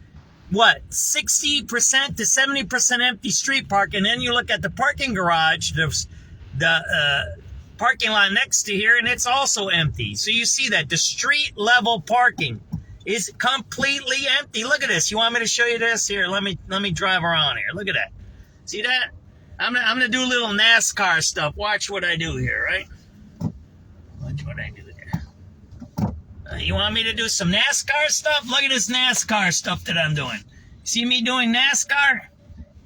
60% to 70% empty street parking. And then you look at the parking garage, the parking lot next to here, and it's also empty. So you see that the street level parking is completely empty. Look at this. You want me to show you this? Here, let me drive around here. Look at that. See that? I'm gonna do a little NASCAR stuff. Watch what I do here, right? Watch what I do there. You want me to do some NASCAR stuff? Look at this NASCAR stuff that I'm doing. See me doing NASCAR?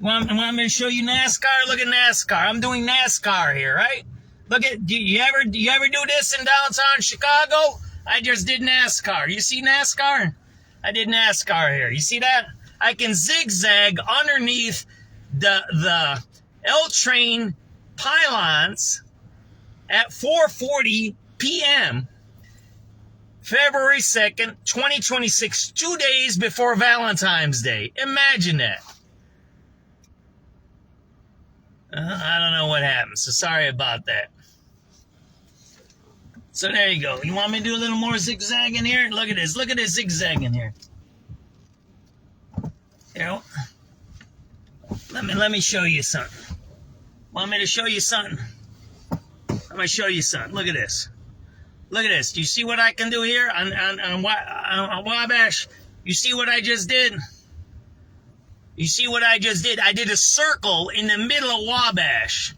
You want me to show you NASCAR? Look at NASCAR. I'm doing NASCAR here, right? Look at. Do you ever do this in downtown Chicago? I just did NASCAR. You see NASCAR? I did NASCAR here. You see that? I can zigzag underneath the L-train pylons at 4:40 p.m. February 2nd, 2026, 2 days before Valentine's Day. Imagine that. I don't know what happened, so sorry about that. So there you go. You want me to do a little more zigzagging here? Look at this. Look at this zigzagging here. You know, let me show you something. Want me to show you something? I'm gonna show you something. Look at this. Look at this. Do you see what I can do here on Wabash? You see what I just did? You see what I just did? I did a circle in the middle of Wabash.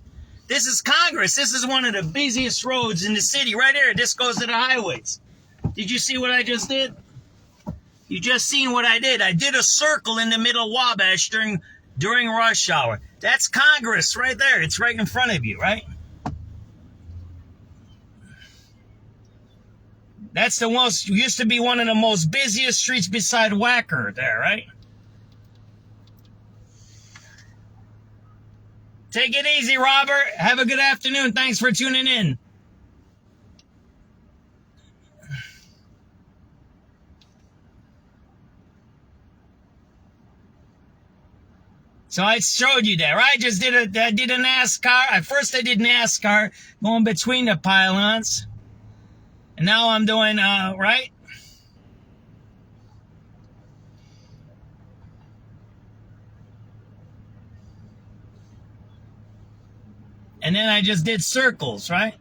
This is Congress. This is one of the busiest roads in the city. Right here. This goes to the highways. Did you see what I just did? You just seen what I did. I did a circle in the middle of Wabash during rush hour. That's Congress right there. It's right in front of you, right? That's used to be one of the most busiest streets beside Wacker there, right? Take it easy, Robert. Have a good afternoon. Thanks for tuning in. So I showed you that, right? I did a NASCAR. At first I did NASCAR going between the pylons. And now I'm doing, right? And then I just did circles, right?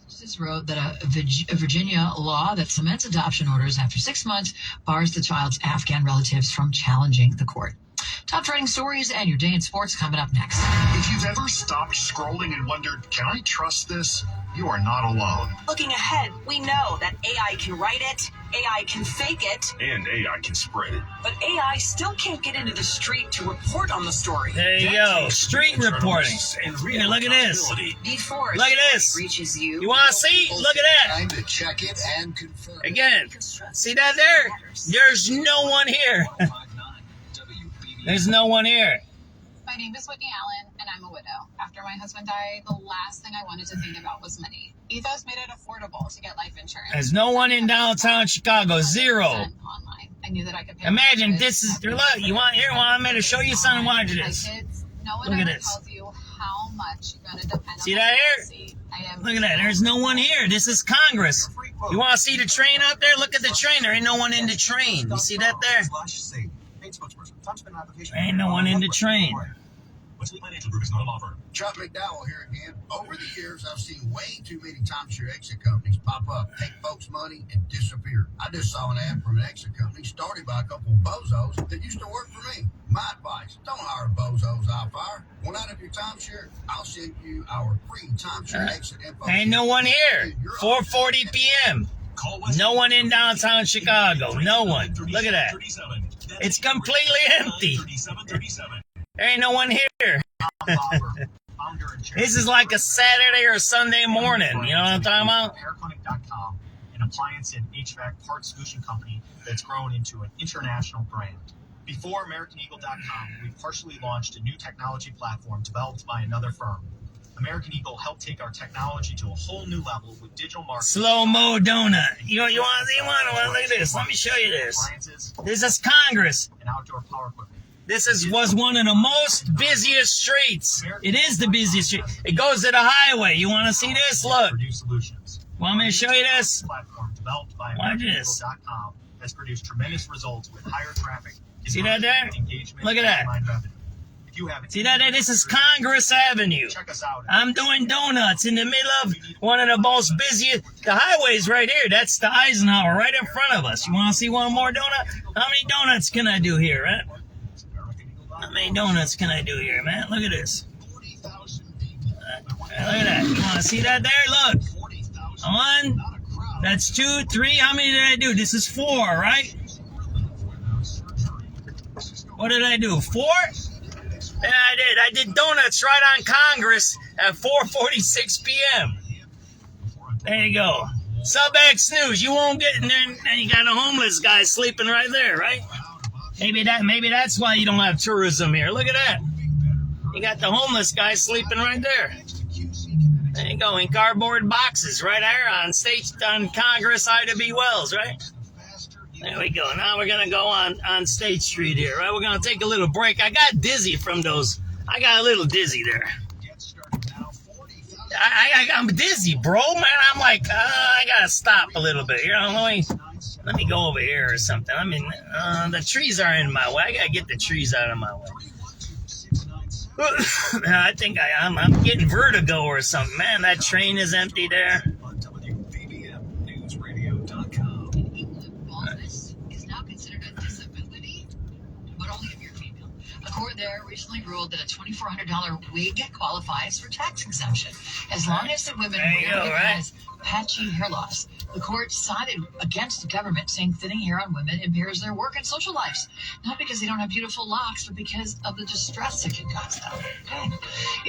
Justice wrote that a Virginia law that cements adoption orders after 6 months bars the child's Afghan relatives from challenging the court. Top trending stories and your day in sports coming up next. If you've ever stopped scrolling and wondered, can I trust this? You are not alone. Looking ahead, we know that AI can write it, AI can fake it. And AI can spread it. But AI still can't get into the street to report on the story. There you go. Street reporting. Here, look at this. Before Look at this. reaches you. You want to see? Look at that. Time to check it and confirm. Again. See that there? There's no one here. There's no one here. My name is Whitney Allen, and I'm a widow. After my husband died, the last thing I wanted to think about was money. Ethos made it affordable to get life insurance. There's no one in downtown Chicago. Zero. Online. I knew that I could pay. Imagine this is your luck. You want me to show you something? Watch this. No one Look at ever this. tells you how much you're going to depend See on that policy. here? Look at that. There's no one here. This is Congress. You want to see the train out there? Look at the train. There ain't no one in the train. You see that there? There ain't no one in the train. Wesley Financial Group is not a law firm. Chuck McDowell here again. Over the years, I've seen way too many timeshare exit companies pop up, take folks' money, and disappear. I just saw an ad from an exit company started by a couple of bozos that used to work for me. My advice, don't hire bozos I'll fire. One out of your timeshare, I'll send you our free timeshare exit info. Ain't no one here. 4:40 p.m. No one in downtown Chicago. No one. Look at that. It's completely empty. There ain't no one here. This is like a Saturday or Sunday morning. You know what I'm talking about? Airconic.com, an appliance and HVAC parts solution company that's grown into an international brand. Before AmericanEagle.com, we partially launched a new technology platform developed by another firm. American Eagle helped take our technology to a whole new level with digital marketing. Slow-mo donut. You want to look at this. Let me show you this. This is Congress. And outdoor power equipment. This was one of the most busiest streets. It is the busiest street. It goes to the highway. You want to see this? Look. Want me to show you this? Platform developed by Watch this. AmericanEagle.com has produced tremendous results with higher traffic. See that there? Look at that. See that there? This is Congress Avenue. I'm doing donuts in the middle of one of the most busiest. The highway's right here. That's the Eisenhower right in front of us. You want to see one more donut? How many donuts can I do here, right? How many donuts can I do here, man? Look at this. Look at that. You want to see that there? Look. 1. That's 2, 3. How many did I do? This is 4, right? What did I do? 4? Yeah, I did. I did donuts right on Congress at 4:46 p.m. There you go. SubX.News. You won't get in there, and you got a homeless guy sleeping right there, right? Maybe that's why you don't have tourism here. Look at that. You got the homeless guy sleeping right there. There you go, in cardboard boxes right there on Congress Ida B. Wells, right? There we go. Now we're going to go on State Street here, right? We're going to take a little break. I got dizzy from those. I got a little dizzy there. I'm dizzy, bro, man. I'm like, I got to stop a little bit. You know, let me go over here or something. I mean, the trees are in my way. I got to get the trees out of my way. I think I'm getting vertigo or something. Man, that train is empty there. Baldness is now considered a disability, but only if you're female. A court there recently ruled that a $2,400 wig qualifies for tax exemption, as long as the women wear it has patchy hair loss. The court sided against the government, saying thinning hair on women impairs their work and social lives, not because they don't have beautiful locks, but because of the distress it can cause them. Okay.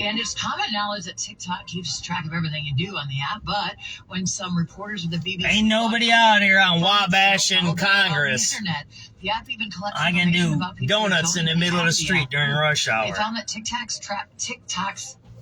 And it's common knowledge that TikTok keeps track of everything you do on the app, but when some reporters of the BBC ain't nobody out here on Wabash and Congress. On the internet, the app even collects I can do donuts in the middle of the street during rush hour. They found that TikTok's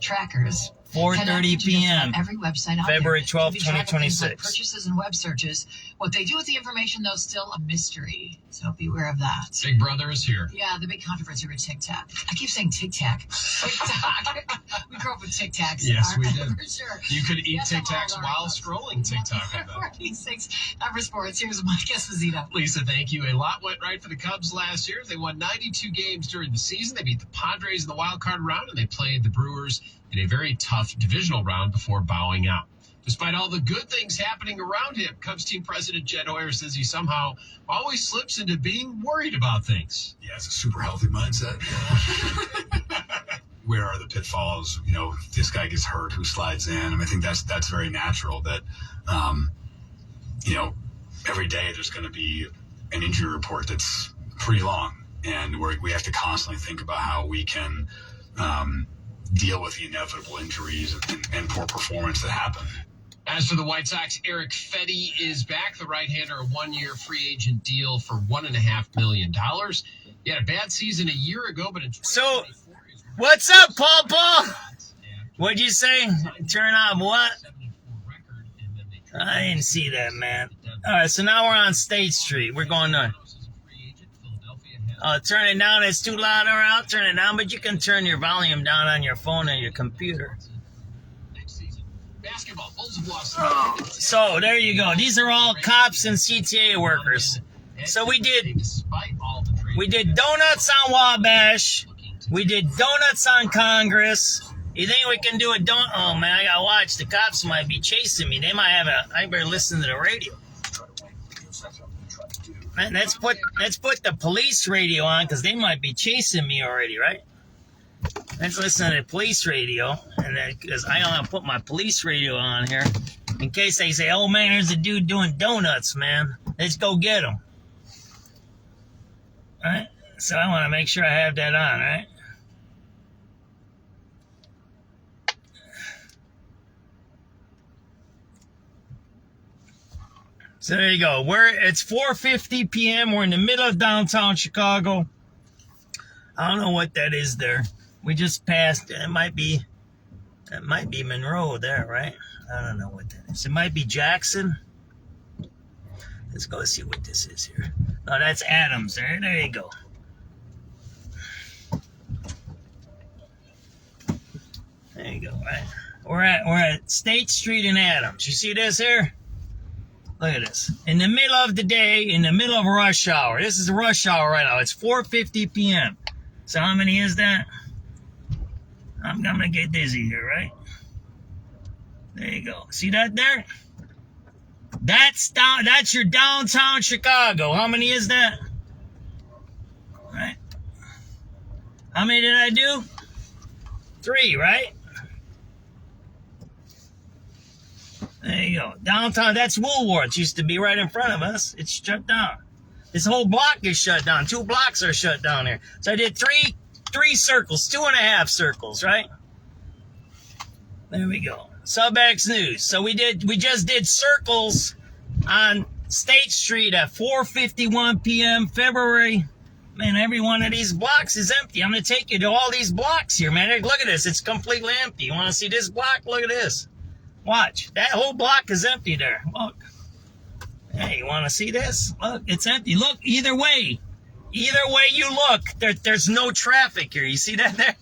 trackers 4:30 p.m. Every website out February there 12th, to keep track of things like 2026. purchases and web searches. What they do with the information, though, is still a mystery. So beware of that. Big Brother is here. Yeah, the big controversy with TikTok. I keep saying TikTok. TikTok. We grew up with TikToks. Yes, we did. For sure. You could eat Yes, I'm TikToks all while scrolling TikTok. I bet. 46. Time for sports. Here's Mike Esposito. Lisa, thank you. A lot went right for the Cubs last year. They won 92 games during the season. They beat the Padres in the wild card round, and they played the Brewers in a very tough divisional round before bowing out. Despite all the good things happening around him, Cubs team president Jed Hoyer says he somehow always slips into being worried about things. Yeah, it's a super healthy mindset. Where are the pitfalls? You know, if this guy gets hurt, who slides in? I mean, I think that's very natural that, you know, every day there's going to be an injury report that's pretty long, and we have to constantly think about how we can deal with the inevitable injuries and poor performance that happen. As for the White Sox, Eric Fetty is back. The right-hander, a one-year free agent deal for $1.5 million. He had a bad season a year ago, but in So, what's up, Paul? What'd you say? Turn on what? I didn't see that, man. All right, so now we're on State Street. We're going on. Turn it down. It's too loud. Or I'll turn it down, but you can turn your volume down on your phone or your computer. So there you go. These are all cops and CTA workers. So we did donuts on Wabash. We did donuts on Congress. You think we can do a donut? Oh man, I gotta watch. The cops might be chasing me. They might have I better listen to the radio. Man, let's put the police radio on because they might be chasing me already, right? Let's listen to the police radio, and then because I don't want to put my police radio on here in case they say, "Oh man, there's a dude doing donuts, man. Let's go get him." All right? So I want to make sure I have that on, right? So there you go. It's 4:50 p.m. We're in the middle of downtown Chicago. I don't know what that is there. We just passed. That might be Monroe there, right? I don't know what that is. It might be Jackson. Let's go see what this is here. Oh, that's Adams there. There you go. There you go, right? We're at State Street and Adams. You see this here? Look at this. In the middle of the day, in the middle of rush hour. This is rush hour right now. It's 4:50 p.m. So how many is that? I'm gonna get dizzy here, right? There you go. See that there? That's your downtown Chicago. How many is that? Right? How many did I do? 3, right? There you go. Downtown, that's Woolworths. Used to be right in front of us. It's shut down. This whole block is shut down. 2 blocks are shut down here. So I did 3 circles, 2.5 circles, right? There we go. SubX.News. So we just did circles on State Street at 4:51 p.m. February. Man, every one of these blocks is empty. I'm going to take you to all these blocks here, man. Look at this. It's completely empty. You want to see this block? Look at this. Watch. That whole block is empty there. Look. Hey, you want to see this? Look, it's empty. Look, either way you look, there's no traffic here. You see that there?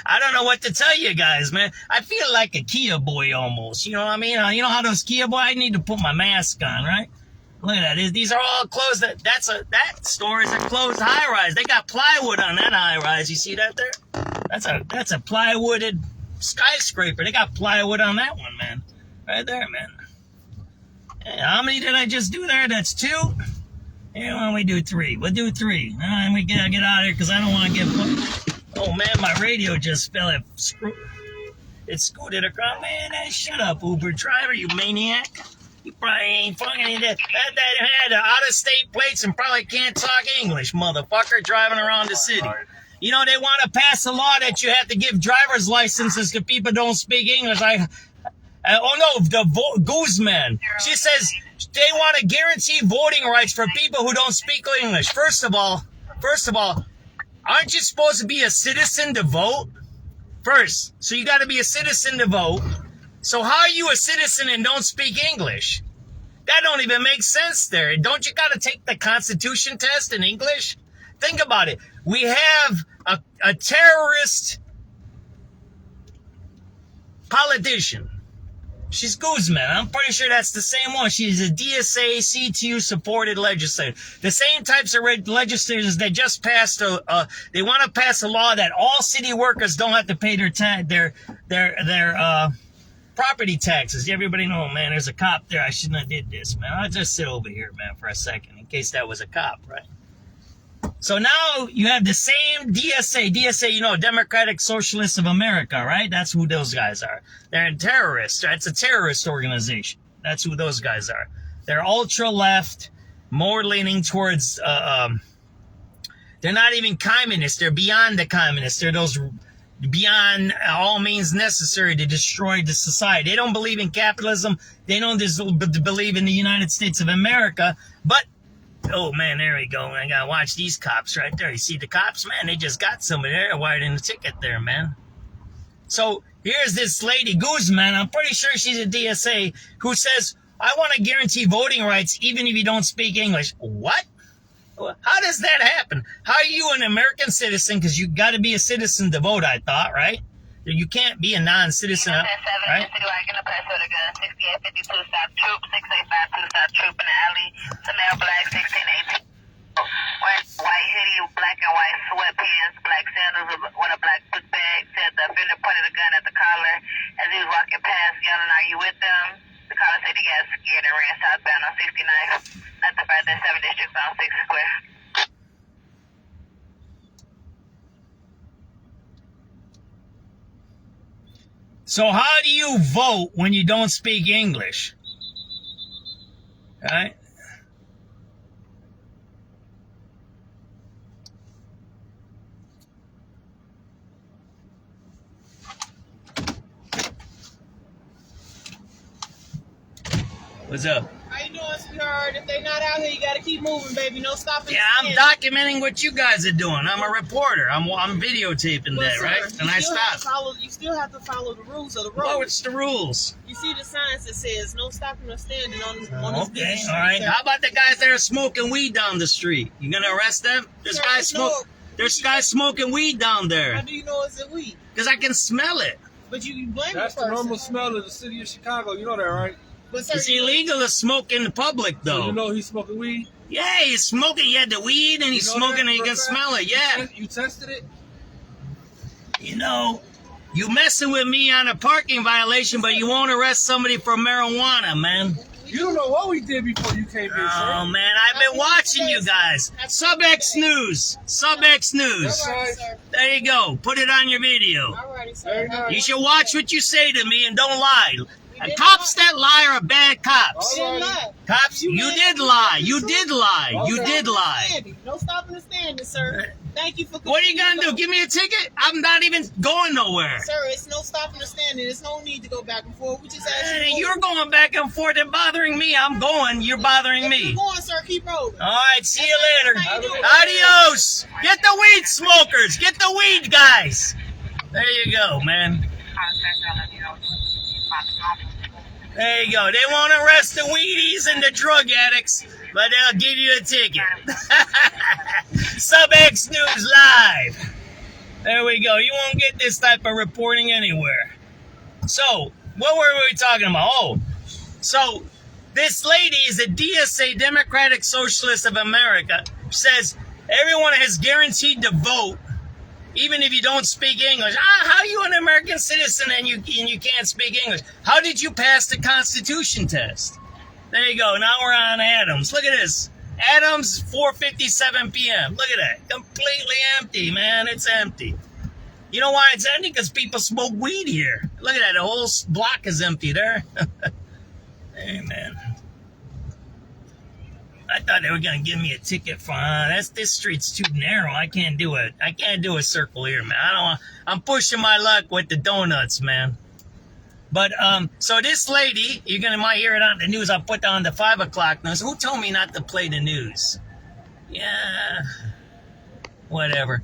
I don't know what to tell you guys, man. I feel like a Kia boy almost. You know what I mean? You know how those Kia boys, I need to put my mask on, right? Look at that. These are all closed. That store is a closed high-rise. They got plywood on that high-rise. You see that there? That's a plywooded skyscraper. They got plywood on that one, man. Right there, man. Hey, how many did I just do there? That's 2. Here, why don't we do 3? We'll do 3. And we gotta get out of here because I don't want to get put. Oh man, my radio just fell. It scooted across. Man, shut up, Uber driver, you maniac. You probably ain't fucking that had out-of-state plates and probably can't talk English, motherfucker, driving around the city. You know, they want to pass a law that you have to give driver's licenses to people who don't speak English. Guzman. She says they want to guarantee voting rights for people who don't speak English. First of all, aren't you supposed to be a citizen to vote? First, so you got to be a citizen to vote. So how are you a citizen and don't speak English? That don't even make sense there. Don't you got to take the Constitution test in English? Think about it. We have a terrorist politician. She's Guzman. I'm pretty sure that's the same one. She's a DSA, CTU supported legislator. The same types of legislators that just passed they want to pass a law that all city workers don't have to pay their property taxes. Everybody know, man, there's a cop there. I shouldn't have did this, man. I'll just sit over here, man, for a second in case that was a cop, right? So now you have the same DSA, you know, Democratic Socialists of America, right? That's who those guys are. They're terrorists. It's a terrorist organization. That's who those guys are. They're ultra left, more leaning towards, they're not even communists. They're beyond the communists. They're those beyond all means necessary to destroy the society. They don't believe in capitalism. They don't believe in the United States of America. But, oh man, there we go. I gotta watch these cops right there. You see the cops? Man, they just got somebody there wiring the ticket there, man. So here's this lady, Guzman, I'm pretty sure she's a DSA, who says, I want to guarantee voting rights even if you don't speak English. What? How does that happen? How are you an American citizen? Because you got to be a citizen to vote, I thought, right? You can't be a non-citizen, right? 6852 South Troop, 6852 South Troop in the alley. The male black, 1618. Wearing white hoodie, black and white sweatpants, black sandals with a black book bag. Said the offender pointed a gun at the collar as he was walking past, yelling, "Are you with them?" The caller said he got scared and ran southbound on 69. Not the 5-7 district on 6 Square. So how do you vote when you don't speak English? Right? What's up? How you doing, sweetheart? If they not out here, you gotta keep moving, baby. No stopping. Yeah, I'm documenting what you guys are doing. I'm a reporter. I'm videotaping that, sir, right? And I stopped. You still have to follow the rules of the road. Oh, it's the rules. You see the signs that says no stopping or standing on this Okay, street, all right. sir. How about the guys that are smoking weed down the street? You gonna arrest them? There's guys smoking weed down there. How do you know it's a weed? Because I can smell it. But you blame That's the person. the normal smell of the city of Chicago. You know that, right? But sir, It's illegal to smoke in the public, though. So you know he's smoking weed? Yeah, he's smoking. He had the weed, and he's smoking, and you can smell it. Yeah. You tested it? You know, you messing with me on a parking violation, but you won't arrest somebody for marijuana, man. You don't know what we did before you came here, sir. Oh, man, I've been watching you guys. SubX.News. SubX.News. There you go. Put it on your video. Alrighty, sir. You should watch what you say to me and don't lie. Cops that lie are bad cops. Cops, you did lie. You did lie. You did lie. No stopping and standing, sir. Thank you for. What are you gonna do? Give me a ticket? I'm not even going nowhere. Sir, it's no stopping or standing. There's no need to go back and forth. We just asked you. You're going back and forth and bothering me. I'm going. You're bothering me. Keep going, sir. Keep rolling. All right. See you later. Adios. Get the weed smokers. Get the weed guys. There you go, man. There you go. They won't arrest the weedies and the drug addicts, but they'll give you a ticket. SubX.News Live. There we go. You won't get this type of reporting anywhere. So, what were we talking about? Oh, so this lady is a DSA, Democratic Socialist of America, says everyone is guaranteed to vote even if you don't speak English. How are you an American citizen and you can't speak English? How did you pass the Constitution test? There you go. Now we're on Adams. Look at this. Adams, 4:57 p.m. Look at that. Completely empty, man. It's empty. You know why it's empty? Because people smoke weed here. Look at that. The whole block is empty there. Hey, man. I thought they were gonna give me a ticket for this street's too narrow. I can't do it. I can't do a circle here, man. I'm pushing my luck with the donuts, man. But so this lady, might hear it on the news. I'll put on the 5 o'clock news. Who told me not to play the news? Yeah, whatever.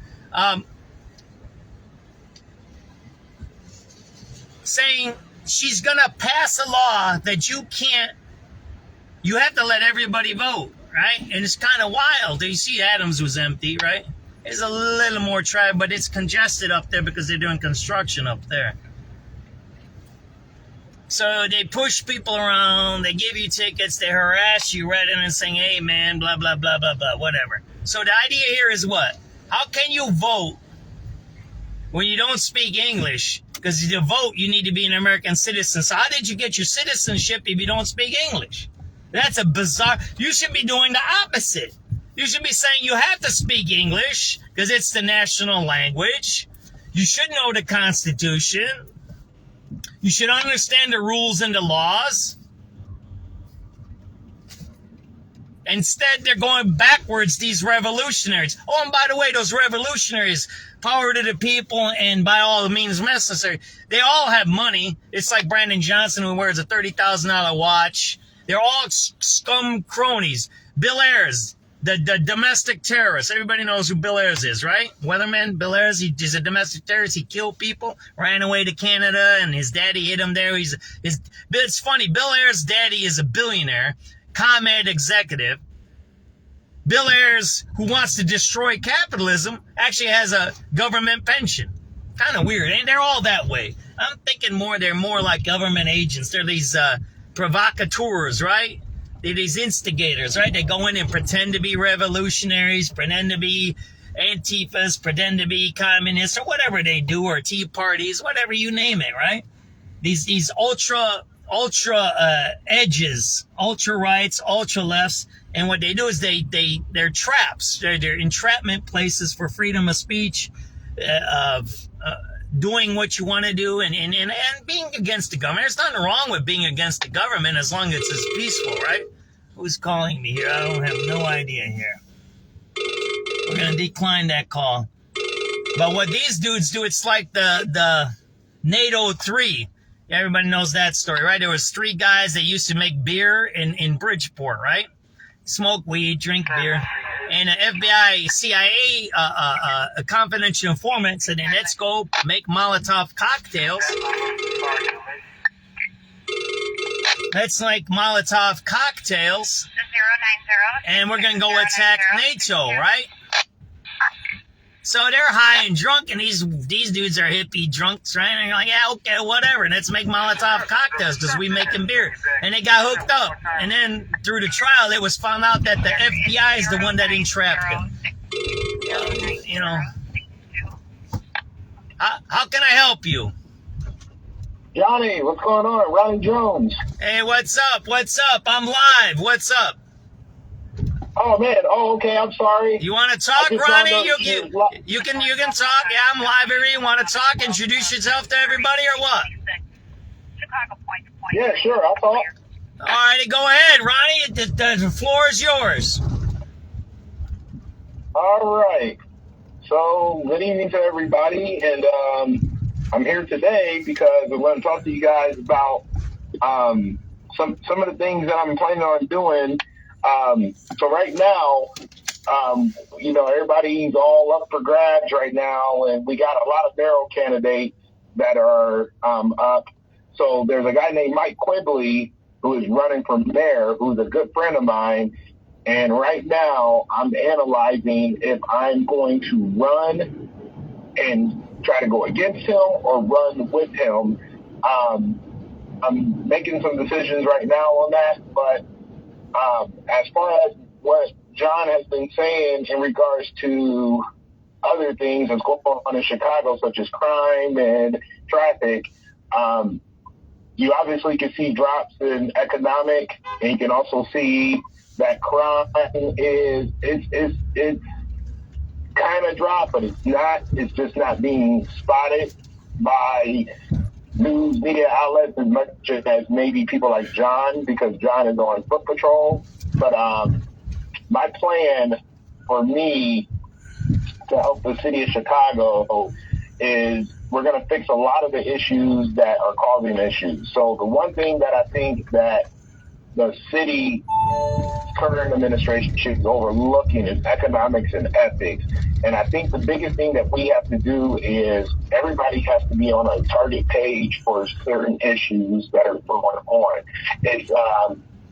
Saying she's gonna pass a law that you have to let everybody vote. Right? And it's kind of wild. You see Adams was empty, right? There's a little more traffic, but it's congested up there because they're doing construction up there. So they push people around, they give you tickets, they harass you rather than saying, hey man, blah, blah, blah, blah, blah, whatever. So the idea here is what? How can you vote when you don't speak English? Because to vote, you need to be an American citizen. So how did you get your citizenship if you don't speak English? That's a bizarre. You should be doing the opposite. You should be saying you have to speak English because it's the national language. You should know the Constitution. You should understand the rules and the laws. Instead, they're going backwards, these revolutionaries. Oh, and by the way, those revolutionaries, power to the people and by all the means necessary, they all have money. It's like Brandon Johnson, who wears a $30,000 watch. They're all scum cronies. Bill Ayers, the domestic terrorist. Everybody knows who Bill Ayers is, right? Weatherman, Bill Ayers, he's a domestic terrorist. He killed people, ran away to Canada, and his daddy hit him there. It's funny. Bill Ayers' daddy is a billionaire, ComEd executive. Bill Ayers, who wants to destroy capitalism, actually has a government pension. Kind of weird. And they're all that way. I'm thinking they're more like government agents. They're these provocateurs, right? They're these instigators, right? They go in and pretend to be revolutionaries, pretend to be Antifas, pretend to be communists, or whatever they do, or Tea Parties, whatever you name it, right? These ultra edges, ultra rights, ultra lefts, and what they do is they're traps. They're entrapment places for freedom of speech, of doing what you want to do, and being against the government. There's nothing wrong with being against the government as long as it's peaceful, right? Who's calling me here? I don't have no idea here. We're gonna decline that call. But what these dudes do, it's like the NATO 3. Everybody knows that story, right? There was 3 guys that used to make beer in Bridgeport, right? Smoke weed, drink beer. And an FBI, CIA, a confidential informant said, hey, let's go make Molotov cocktails. Let's make Molotov cocktails. 090. And we're going to go attack NATO, right? So they're high and drunk, and these dudes are hippie drunks, right? And they're like, yeah, okay, whatever. Let's make Molotov cocktails because we making beer. And they got hooked up. And then through the trial, it was found out that the FBI is the one that entrapped them. You know. How can I help you? Johnny, what's going on? Ronny Jones. Hey, what's up? What's up? I'm live. What's up? Oh man! Oh, okay. I'm sorry. You want to talk, Ronny? You can talk. Yeah, I'm live here. You want to talk? Introduce yourself to everybody, or what? Yeah, sure. I'll talk. All righty, go ahead, Ronny. The floor is yours. All right. So, good evening to everybody, and I'm here today because I want to talk to you guys about some of the things that I'm planning on doing. So right now, everybody's all up for grabs right now, and we got a lot of mayoral candidates that are up. So there's a guy named Mike Quigley who is running for mayor, who's a good friend of mine. And right now, I'm analyzing if I'm going to run and try to go against him or run with him. I'm making some decisions right now on that, but as far as what John has been saying in regards to other things that's going on in Chicago, such as crime and traffic, you obviously can see drops in economic, and you can also see that crime is kind of dropped, but it's just not being spotted by news media outlets as much as maybe people like John, because John is on foot patrol. But my plan for me to help the city of Chicago is we're going to fix a lot of the issues that are causing issues. So the one thing that I think that the city current administration should be overlooking is economics and ethics. And I think the biggest thing that we have to do is everybody has to be on a target page for certain issues that are going on. It's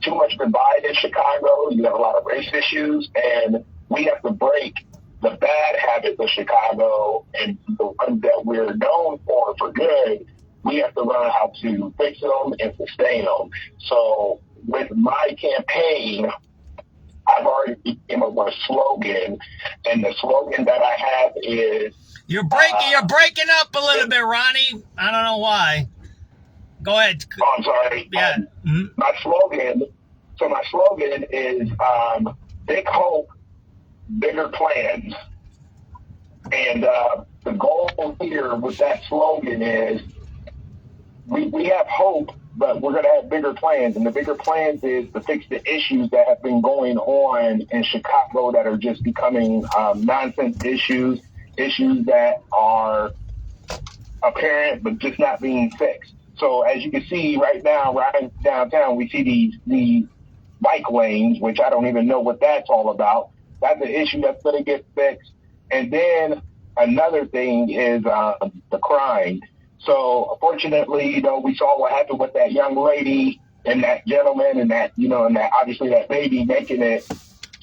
too much divide in Chicago. You have a lot of race issues, and we have to break the bad habits of Chicago and the ones that we're known for good. We have to learn how to fix them and sustain them. So with my campaign, I've already came up with a slogan, and the slogan that I have is... You're breaking up a little bit, Ronny. I don't know why. Go ahead. Oh, I'm sorry. Yeah. My slogan is big hope, bigger plans. And the goal here with that slogan is we have hope, but we're going to have bigger plans. And the bigger plans is to fix the issues that have been going on in Chicago that are just becoming nonsense issues that are apparent but just not being fixed. So as you can see right now, riding downtown, we see these bike lanes, which I don't even know what that's all about. That's an issue that's going to get fixed. And then another thing is the crime. So fortunately, you know, we saw what happened with that young lady and that gentleman and that, you know, and that obviously that baby making it.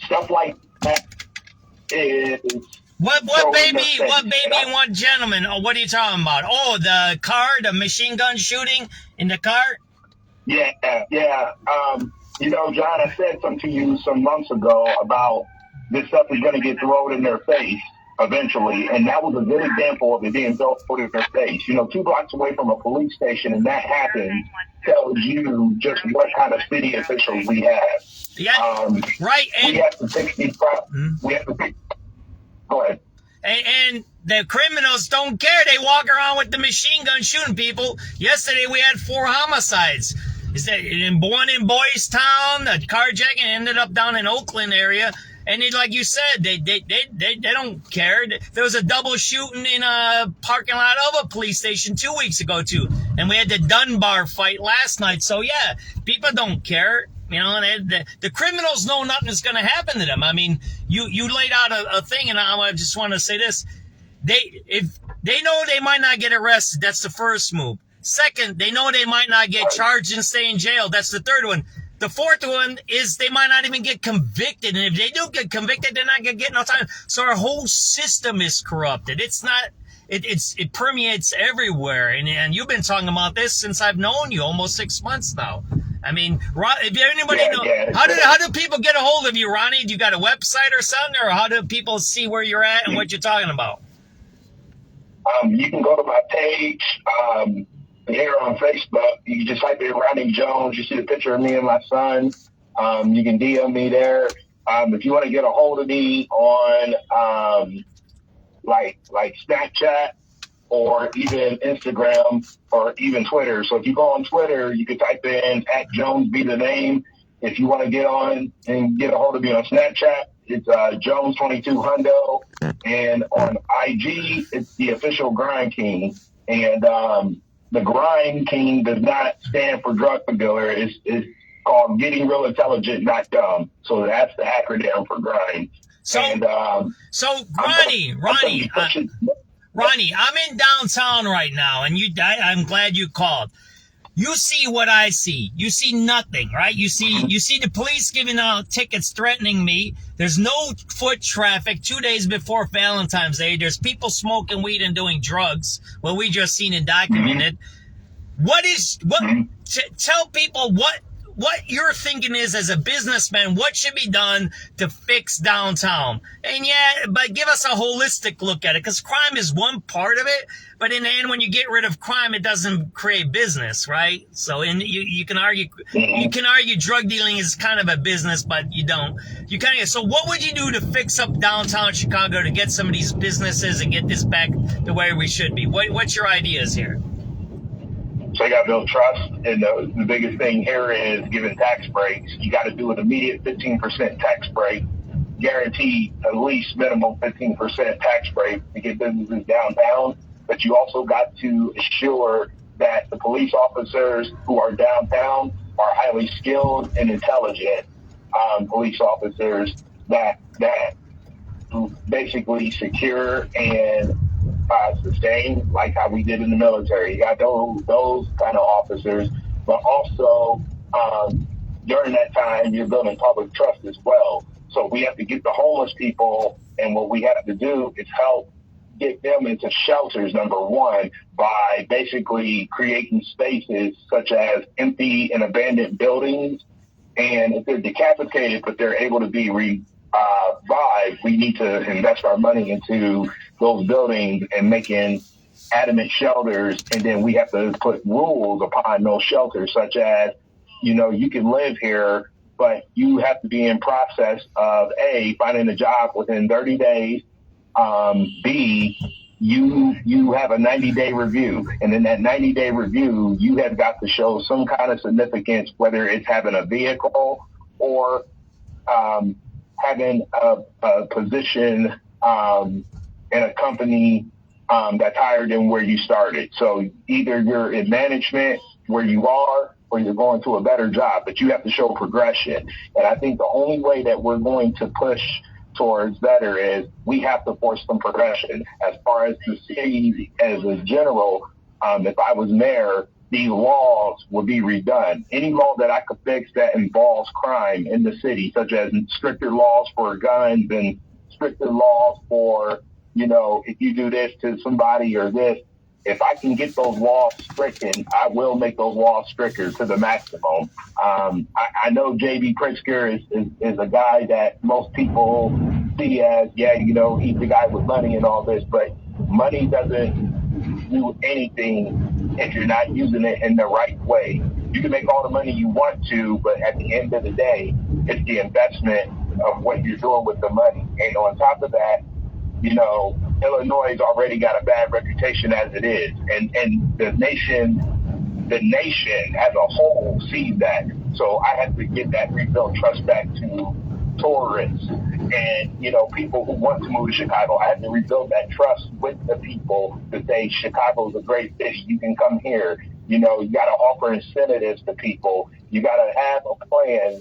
Stuff like that is. What baby and what gentleman? Oh, what are you talking about? Oh, the car, the machine gun shooting in the car? Yeah. You know, John, I said something to you some months ago about this stuff is going to get thrown in their face eventually, and that was a good example of it being thrown in their face. You know, 2 blocks away from a police station, and that happens, tells you just what kind of city officials we have. Yeah, right. And we have to fix these problems. We have to fix. Go ahead. And the criminals don't care. They walk around with the machine gun shooting people. Yesterday we had 4 homicides. Is that one in Boys Town? The carjacking ended up down in Oakland area. And like you said, they don't care. There was a double shooting in a parking lot of a police station 2 weeks ago too. And we had the Dunbar fight last night. So yeah, people don't care. You know, and the criminals know nothing is going to happen to them. I mean, you laid out a thing, and I just want to say this: if they know they might not get arrested, that's the first move. Second, they know they might not get charged and stay in jail. That's the third one. The fourth one is they might not even get convicted, and if they do get convicted, they're not going to get no time. So our whole system is corrupted. It's not. It permeates everywhere, and you've been talking about this since I've known you, almost 6 months now. I mean, if anybody knows, how do people get a hold of you, Ronnie? Do you got a website or something, or how do people see where you're at and what you're talking about? You can go to my page here on Facebook. You can just type in Ronny Jones. You see the picture of me and my son. You can DM me there. If you want to get a hold of me on like Snapchat, or even Instagram, or even Twitter. So if you go on Twitter, you can type in @JonesBeTheName. If you want to get on and get a hold of me on Snapchat, it's Jones22Hundo. And on IG, it's the official Grind King. And the Grind King does not stand for drug dealer. It's called Getting Real Intelligent, Not Dumb. So that's the acronym for Grind. Ronnie, I'm in downtown right now, and I'm glad you called. You see what I see. You see nothing, right? You see the police giving out tickets threatening me. There's no foot traffic 2 days before Valentine's Day. There's people smoking weed and doing drugs. Well, we just seen it documented. Tell people what you're thinking is, as a businessman, what should be done to fix downtown. And yeah, but give us a holistic look at it, because crime is one part of it, but in the end, when you get rid of crime, it doesn't create business, right? So you can argue drug dealing is kind of a business, but you don't. So what would you do to fix up downtown Chicago to get some of these businesses and get this back to where we should be? What's your ideas here? So you got to build trust, and the biggest thing here is giving tax breaks. You got to do an immediate 15% tax break, guaranteed at least minimum 15% tax break to get businesses downtown. But you also got to assure that the police officers who are downtown are highly skilled and intelligent police officers that basically secure and sustain, like how we did in the military. You got those kind of officers, but also during that time, you're building public trust as well. So we have to get the homeless people, and what we have to do is help get them into shelters, number one, by basically creating spaces such as empty and abandoned buildings. And if they're decapitated, but they're able to be revived, we need to invest our money into those buildings and making adamant shelters. And then we have to put rules upon those shelters, such as, you can live here, but you have to be in process of A, finding a job within 30 days, B, you have a 90-day review. And in that 90-day review, you have got to show some kind of significance, whether it's having a vehicle or having a position in a company that's higher than where you started. So either you're in management where you are, or you're going to a better job, but you have to show progression. And I think the only way that we're going to push towards better is we have to force some progression. As far as the city as a general, if I was mayor, these laws would be redone. Any law that I could fix that involves crime in the city, such as stricter laws for guns and stricter laws for, if you do this to somebody or this, if I can get those laws stricken, I will make those laws stricter to the maximum. I know J.B. Pritzker is a guy that most people see as, he's the guy with money and all this, but money doesn't do anything if you're not using it in the right way. You can make all the money you want to, but at the end of the day, it's the investment of what you're doing with the money. And on top of that, Illinois has already got a bad reputation as it is, and the nation as a whole sees that. So I have to get that rebuilt trust back to tourists and people who want to move to Chicago. I have to rebuild that trust with the people to say Chicago's a great city. You can come here. You got to offer incentives to people. You got to have a plan.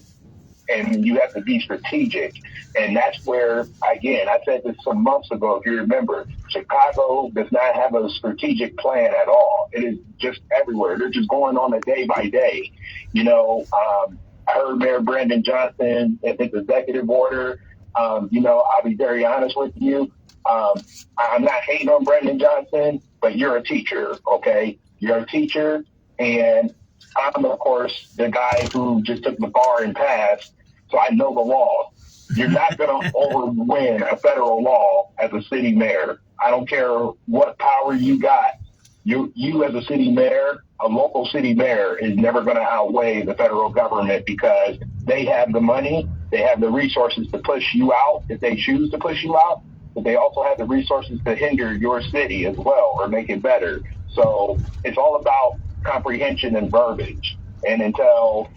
And you have to be strategic. And that's where, again, I said this some months ago, if you remember, Chicago does not have a strategic plan at all. It is just everywhere. They're just going on a day by day. I heard Mayor Brandon Johnson in his executive order. I'll be very honest with you. I'm not hating on Brandon Johnson, but you're a teacher, okay? You're a teacher, and I'm, of course, the guy who just took the bar and passed, so I know the law. You're not going to overwin a federal law as a city mayor. I don't care what power you got. You as a city mayor, a local city mayor, is never going to outweigh the federal government because they have the money, they have the resources to push you out if they choose to push you out, but they also have the resources to hinder your city as well or make it better. So it's all about comprehension and verbiage. And until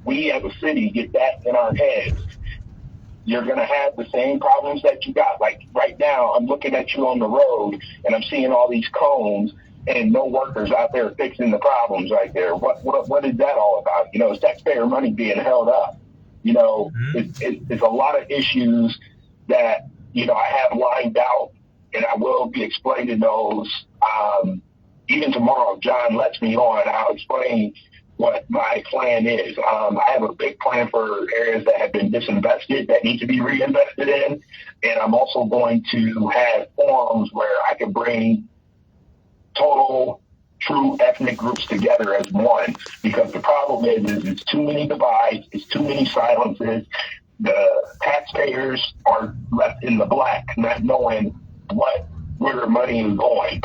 we as a city get that in our heads, you're going to have the same problems that you got. Like right now, I'm looking at you on the road and I'm seeing all these cones and no workers out there fixing the problems right there. What is that all about? It's taxpayer money being held up. It's a lot of issues that, I have lined out, and I will be explaining those. Even tomorrow, if John lets me on, I'll explain what my plan is. I have a big plan for areas that have been disinvested that need to be reinvested in. And I'm also going to have forums where I can bring total, true ethnic groups together as one. Because the problem is it's too many divides, it's too many silences. The taxpayers are left in the black, not knowing where their money is going.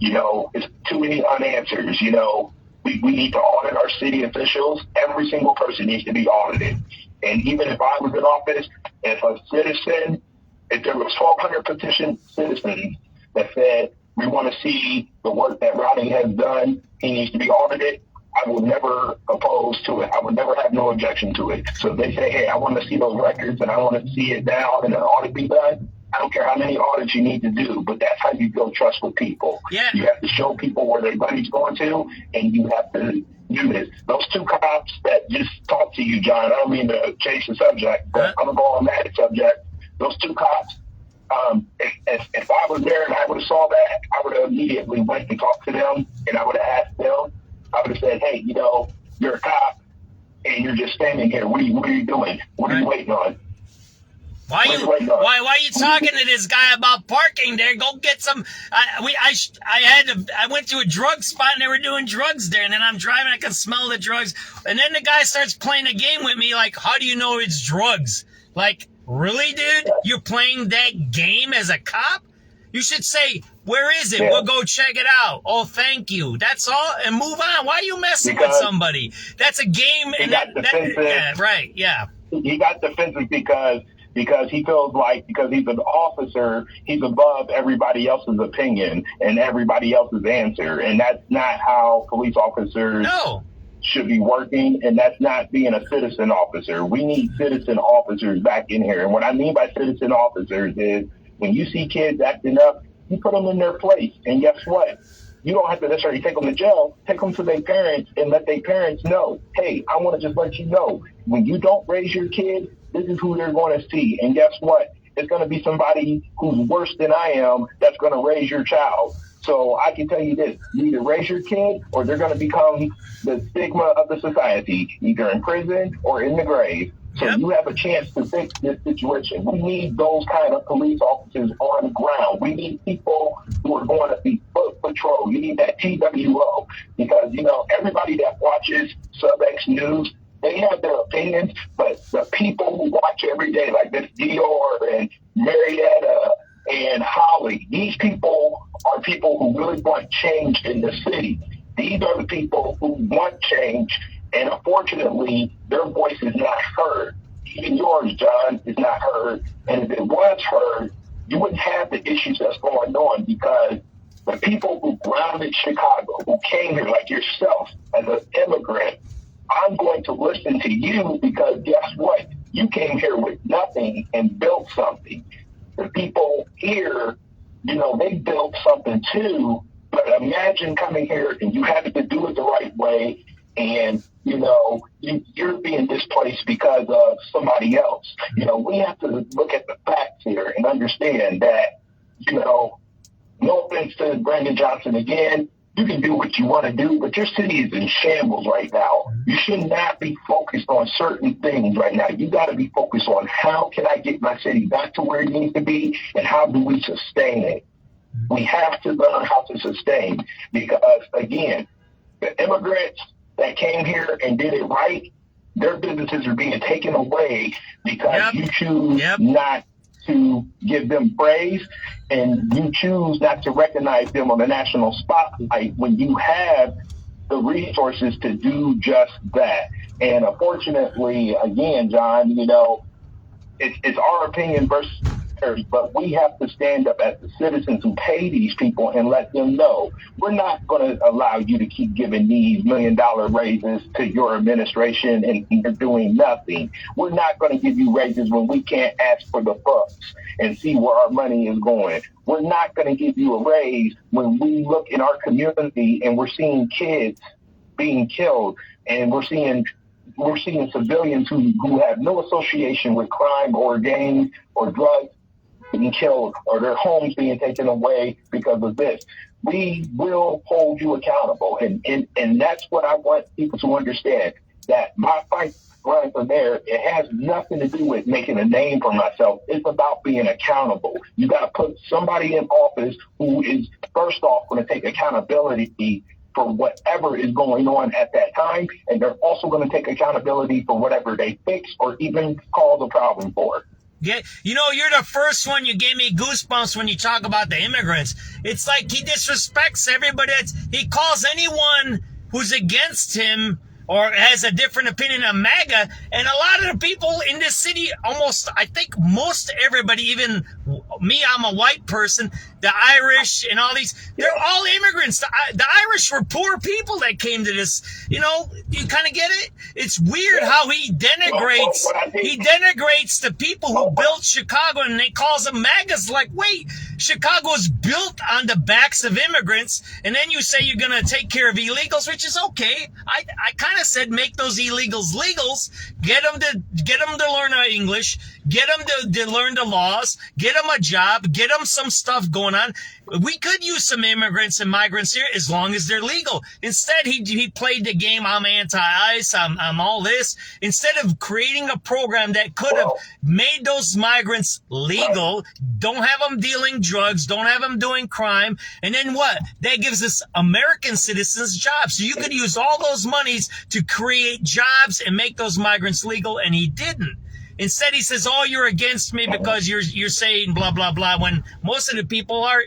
It's too many unanswers. We need to audit our city officials. Every single person needs to be audited. And even if I was in office, if there was 1,200 petition citizens that said, we want to see the work that Ronny has done, he needs to be audited, I would never oppose to it. I would never have no objection to it. So if they say, hey, I want to see those records and I want to see it now and an audit be done, I don't care how many audits you need to do, but that's how you build trust with people. Yeah. You have to show people where their money's going to, and you have to do this. Those two cops that just talked to you, John, I don't mean to change the subject, but I'm going to go on that subject. Those two cops, if I was there and I would have saw that, I would have immediately went and talked to them, and I would have asked them, I would have said, hey, you're a cop, and you're just standing here. What are you doing? What are you waiting on? Why are you talking to this guy about parking there? Go get some. I went to a drug spot and they were doing drugs there, and then I'm driving. I can smell the drugs, and then the guy starts playing a game with me. Like, how do you know it's drugs? Like, really, dude? You're playing that game as a cop? You should say, where is it? Yeah. We'll go check it out. Oh, thank you. That's all, and move on. Why are you messing with somebody? That's a game. He got defensive. Yeah, right. Yeah. He got defensive because because he feels like because he's an officer, he's above everybody else's opinion and everybody else's answer. And that's not how police officers should be working, and that's not being a citizen officer. We need citizen officers back in here. And what I mean by citizen officers is when you see kids acting up, you put them in their place. And guess what? You don't have to necessarily take them to jail. Take them to their parents and let their parents know, hey, I want to just let you know, when you don't raise your kid, this is who they're going to see. And guess what? It's going to be somebody who's worse than I am that's going to raise your child. So I can tell you this, you either raise your kid or they're going to become the stigma of the society, either in prison or in the grave. So you have a chance to fix this situation. We need those kind of police officers on the ground. We need people who are going to be foot patrol. You need that TWO because, you know, everybody that watches SubX.News, they have their opinions, but the people who watch every day, like this Dior and Marietta and Holly, these people are people who really want change in the city. These are the people who want change, and unfortunately, their voice is not heard. Even yours, John, is not heard. And if it was heard, you wouldn't have the issues that's going on because the people who grounded Chicago, who came here like yourself as an immigrant, I'm going to listen to you because guess what? You came here with nothing and built something. The people here, you know, they built something too, but imagine coming here and you have to do it the right way and, you know, you're being displaced because of somebody else. You know, we have to look at the facts here and understand that, you know, no offense to Brandon Johnson again, you can do what you want to do, but your city is in shambles right now. You should not be focused on certain things right now. You got to be focused on how can I get my city back to where it needs to be and how do we sustain it. We have to learn how to sustain because, again, the immigrants that came here and did it right, their businesses are being taken away because you choose not to give them praise and you choose not to recognize them on the national spotlight when you have the resources to do just that. And unfortunately, again, John, you know, it's our opinion versus theirs, but we have to stand up as the citizens who pay these people and let them know we're not going to allow you to keep giving these $1 million raises to your administration and you're doing nothing. We're not going to give you raises when we can't ask for the bucks and see where our money is going. We're not going to give you a raise when we look in our community and we're seeing kids being killed and we're seeing civilians who have no association with crime or gangs or drugs being killed or their homes being taken away because of this. We will hold you accountable. And that's what I want people to understand, that my fight right from there, it has nothing to do with making a name for myself. It's about being accountable. You got to put somebody in office who is first off going to take accountability for whatever is going on at that time, and they're also going to take accountability for whatever they fix or even cause a problem for. Yeah, you know, you're the first one. You gave me goosebumps when you talk about the immigrants. It's like he disrespects everybody. He calls anyone who's against him or has a different opinion of MAGA. And a lot of the people in this city, almost, I think most everybody, even me, I'm a white person, the Irish and all these, they're all immigrants. The Irish were poor people that came to this. You know, you kind of get it? It's weird how he denigrates the people who built Chicago, and they calls them MAGAs. Like, wait, Chicago's built on the backs of immigrants, and then you say you're going to take care of illegals, which is okay. I kind of said make those illegals legals, get them to learn English, get them to learn the laws, get them a job, get them some stuff going on. We could use some immigrants and migrants here as long as they're legal. Instead, he played the game, I'm anti-ICE, I'm all this. Instead of creating a program that could have made those migrants legal, don't have them dealing drugs, don't have them doing crime, and then what? That gives us American citizens jobs. So you could use all those monies to create jobs and make those migrants legal, and he didn't. Instead, he says, oh, you're against me because you're saying blah, blah, blah, when most of the people are,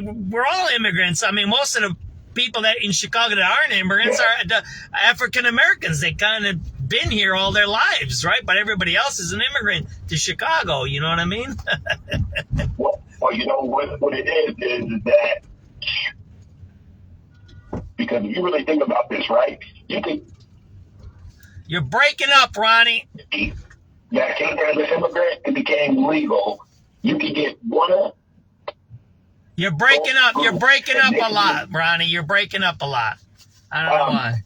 we're all immigrants. I mean, most of the people that in Chicago that aren't immigrants are the African Americans. They kind of been here all their lives, right? But everybody else is an immigrant to Chicago. You know what I mean? Well, you know what it is that because if you really think about this, right? You're breaking up, Ronnie. That came as an immigrant, it became legal. You could get one. You're breaking up. You're breaking up a lot, Ronnie. You're breaking up a lot. I don't know why.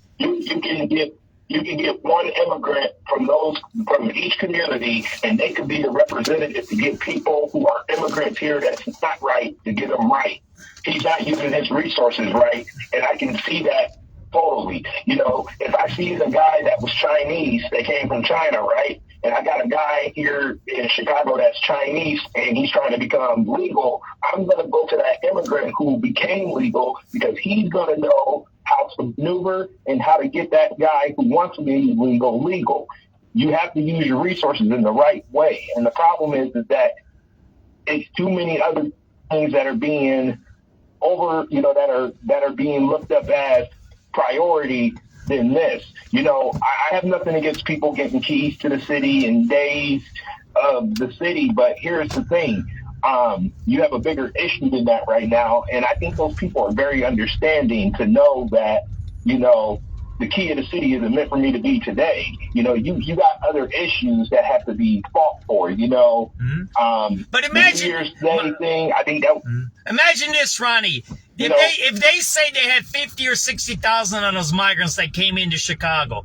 You can get one immigrant from each community, and they could be the representative to get people who are immigrants here that's not right to get them right. He's not using his resources right, and I can see that totally. You know, if I see a guy that was Chinese, that came from China, right? And I got a guy here in Chicago that's Chinese and he's trying to become legal, I'm going to go to that immigrant who became legal because he's going to know how to maneuver and how to get that guy who wants to be legal. You have to use your resources in the right way. And the problem is that it's too many other things that are being that are being looked up as priority than this. You know, I have nothing against people getting keys to the city and days of the city, but here's the thing. You have a bigger issue than that right now, and I think those people are very understanding to know that, you know, the key of the city isn't meant for me to be today. You know, you got other issues that have to be fought for, you know. But imagine the New Year's Day thing, I think that imagine this, Ronnie. If they say they had 50 or 60,000 of those migrants that came into Chicago,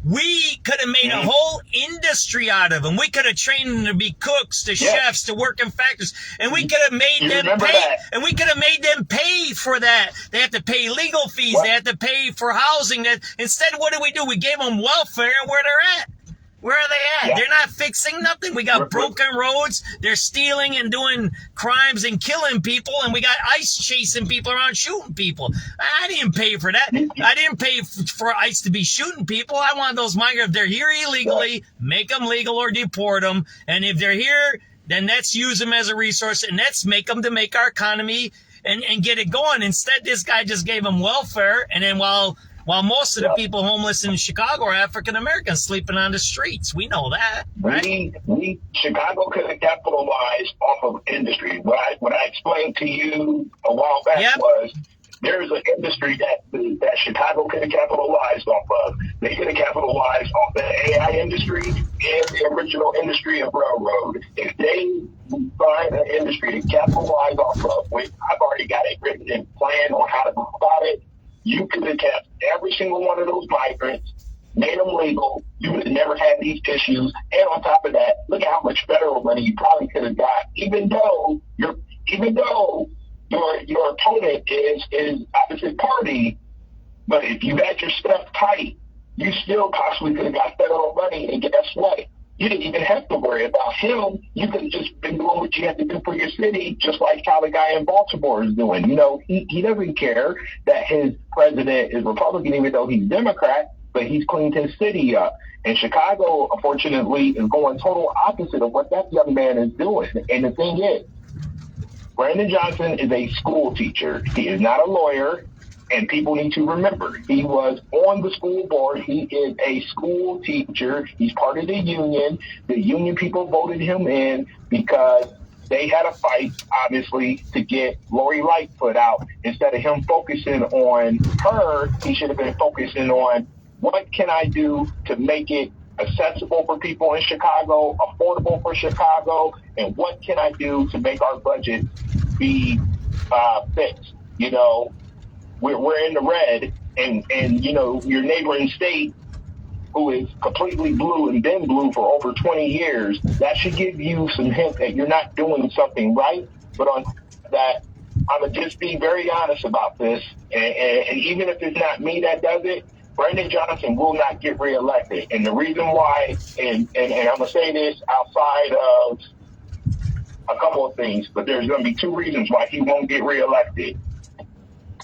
we could have made a whole industry out of them. We could have trained them to be cooks, to chefs, to work in factories, and we could have made them pay. And we could have made them pay for that. They have to pay legal fees. They have to pay for housing. Instead, what do? We gave them welfare where they're at. Where are they at? They're not fixing nothing. We got broken roads. They're stealing and doing crimes and killing people. And we got ICE chasing people around, shooting people. I didn't pay for that. I didn't pay for ICE to be shooting people. I want those migrants, if they're here illegally, make them legal or deport them. And if they're here, then let's use them as a resource and let's make them to make our economy and get it going. Instead, this guy just gave them welfare. And then while most of the people homeless in Chicago are African Americans sleeping on the streets. We know that, right? Chicago could have capitalized off of industry. What I explained to you a while back was there's an industry that Chicago could have capitalized off of. They could have capitalized off the AI industry and the original industry of railroad. If they find an industry to capitalize off of, which I've already got it written and planned on how to go about it, you could have kept every single one of those migrants, made them legal. You would have never had these issues. And on top of that, look at how much federal money you probably could have got, even though your opponent is opposite party. But if you had your stuff tight, you still possibly could have got federal money. And guess what? You didn't even have to worry about him. You could have just been doing what you had to do for your city, just like how the guy in Baltimore is doing. You know, he doesn't care that his president is Republican, even though he's Democrat, but he's cleaned his city up. And Chicago, unfortunately, is going total opposite of what that young man is doing. And the thing is, Brandon Johnson is a school teacher. He is not a lawyer. And people need to remember, he was on the school board. He is a school teacher. He's part of the union. The union people voted him in because they had a fight, obviously, to get Lori Lightfoot out. Instead of him focusing on her, he should have been focusing on what can I do to make it accessible for people in Chicago, affordable for Chicago, and what can I do to make our budget be fixed, you know? We're in the red, and you know, your neighboring state, who is completely blue and been blue for over 20 years, that should give you some hint that you're not doing something right. But on that, I'm going to just be very honest about this, and even if it's not me that does it, Brandon Johnson will not get reelected. And the reason why, and I'm going to say this outside of a couple of things, but there's going to be two reasons why he won't get reelected.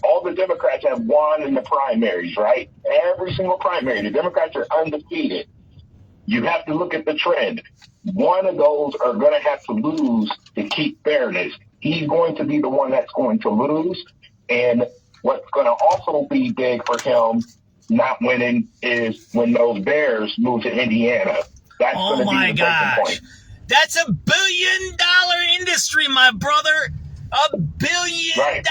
All the Democrats have won in the primaries, right? Every single primary. The Democrats are undefeated. You have to look at the trend. One of those are going to have to lose to keep fairness. He's going to be the one that's going to lose. And what's going to also be big for him not winning is when those Bears move to Indiana. That's oh going to my be the breaking gosh. point. That's $1 billion industry, my brother. $1 billion.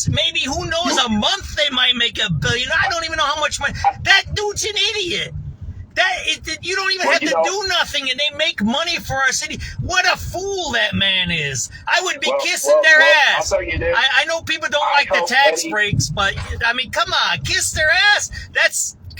Maybe, who knows, a month they might make $1 billion. I don't even know how much money. That dude's an idiot. You don't even have to do nothing, and they make money for our city. What a fool that man is. I would be kissing their ass. I'll tell you this. I know people don't like the tax breaks, but, I mean, come on, kiss their ass.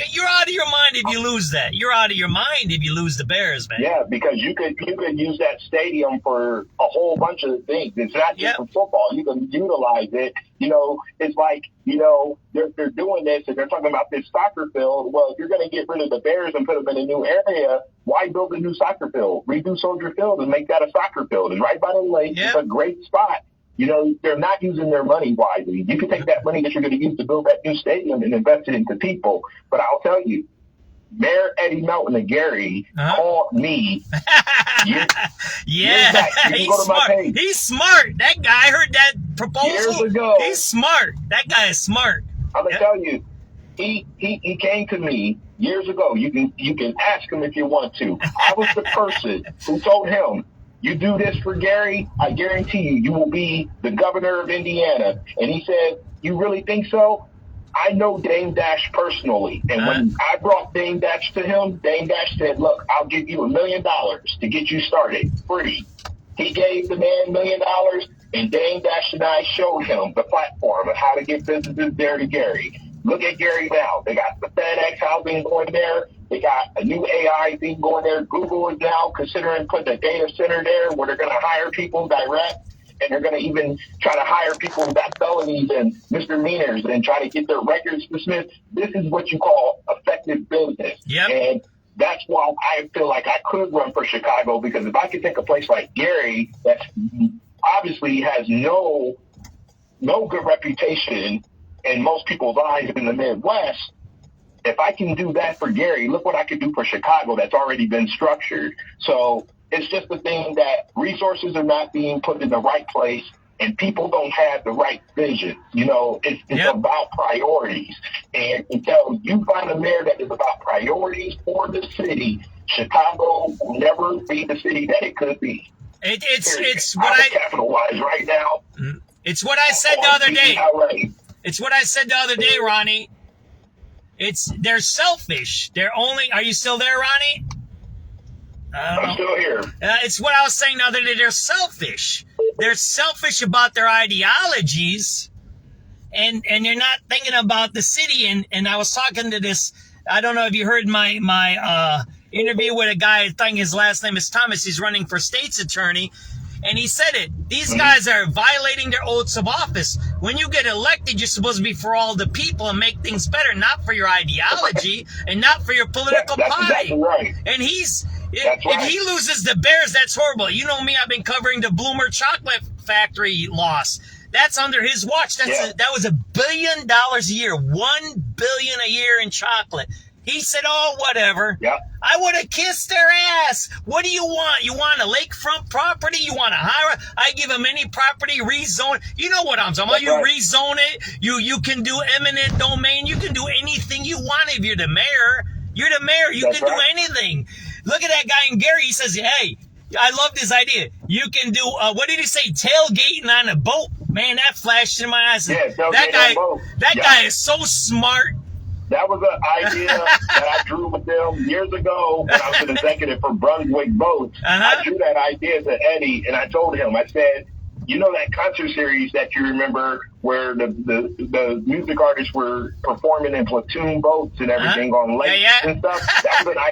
You're out of your mind if you lose that. You're out of your mind if you lose the Bears, man. Yeah, because you could use that stadium for a whole bunch of things. It's not just for football. You can utilize it. You know, it's like, you know, they're doing this and they're talking about this soccer field. Well, if you're going to get rid of the Bears and put them in a new area, why build a new soccer field? Redo Soldier Field and make that a soccer field. It's right by the lake. It's a great spot. You know, they're not using their money wisely. You can take that money that you're going to use to build that new stadium and invest it into people. But I'll tell you, Mayor Eddie Melton of Gary called me. He's smart. He's smart. That guy, I heard that proposal. Years ago. He's smart. That guy is smart. I'm going to tell you, he came to me years ago. You can ask him if you want to. I was the person who told him, you do this for Gary, I guarantee you will be the governor of Indiana. And he said, you really think so? I know Dame Dash personally. And when I brought Dame Dash to him, Dame Dash said, look, I'll give you $1 million to get you started free. He gave the man $1 million, and Dame Dash and I showed him the platform of how to get businesses there to Gary. Look at Gary now. They got the FedEx housing going there. They got a new AI thing going there. Google is now considering putting a data center there where they're going to hire people direct, and they're going to even try to hire people who got felonies and misdemeanors and try to get their records dismissed. This is what you call effective business. And that's why I feel like I could run for Chicago, because if I could take a place like Gary that obviously has no good reputation in most people's eyes in the Midwest, if I can do that for Gary, look what I could do for Chicago that's already been structured. So it's just the thing that resources are not being put in the right place and people don't have the right vision. You know, it's about priorities. And until you find a mayor that is about priorities for the city, Chicago will never be the city that it could be. It's what I capitalize right now. It's what I said the other day. It's what I said the other day, Ronnie. They're selfish. Are you still there, Ronnie? I'm still here. It's what I was saying the other day. They're selfish. They're selfish about their ideologies, and they're not thinking about the city. And I was talking to this, I don't know if you heard my interview with a guy, I think his last name is Thomas. He's running for state's attorney. And he said it. These guys are violating their oaths of office. When you get elected, you're supposed to be for all the people and make things better, not for your ideology and not for your political party. Exactly right. And if he loses the Bears, that's horrible. You know me, I've been covering the Bloomer Chocolate Factory loss. That's under his watch. That was $1 billion a year, $1 billion a year in chocolate. He said, oh, whatever. I would have kissed their ass. What do you want? You want a lakefront property? You want to hire? I give them any property, rezone. You know what I'm talking about. You rezone it. You can do eminent domain. You can do anything you want if you're the mayor. You're the mayor. You can do anything. Look at that guy in Gary. He says, hey, I love this idea. You can do, what did he say? Tailgating on a boat. Man, that flashed in my eyes. That guy is so smart. That was an idea that I drew with them years ago when I was an executive for Brunswick Boats. I drew that idea to Eddie, and I told him, I said, you know that concert series that you remember where the music artists were performing in platoon boats and everything on lakes and stuff? That was an idea.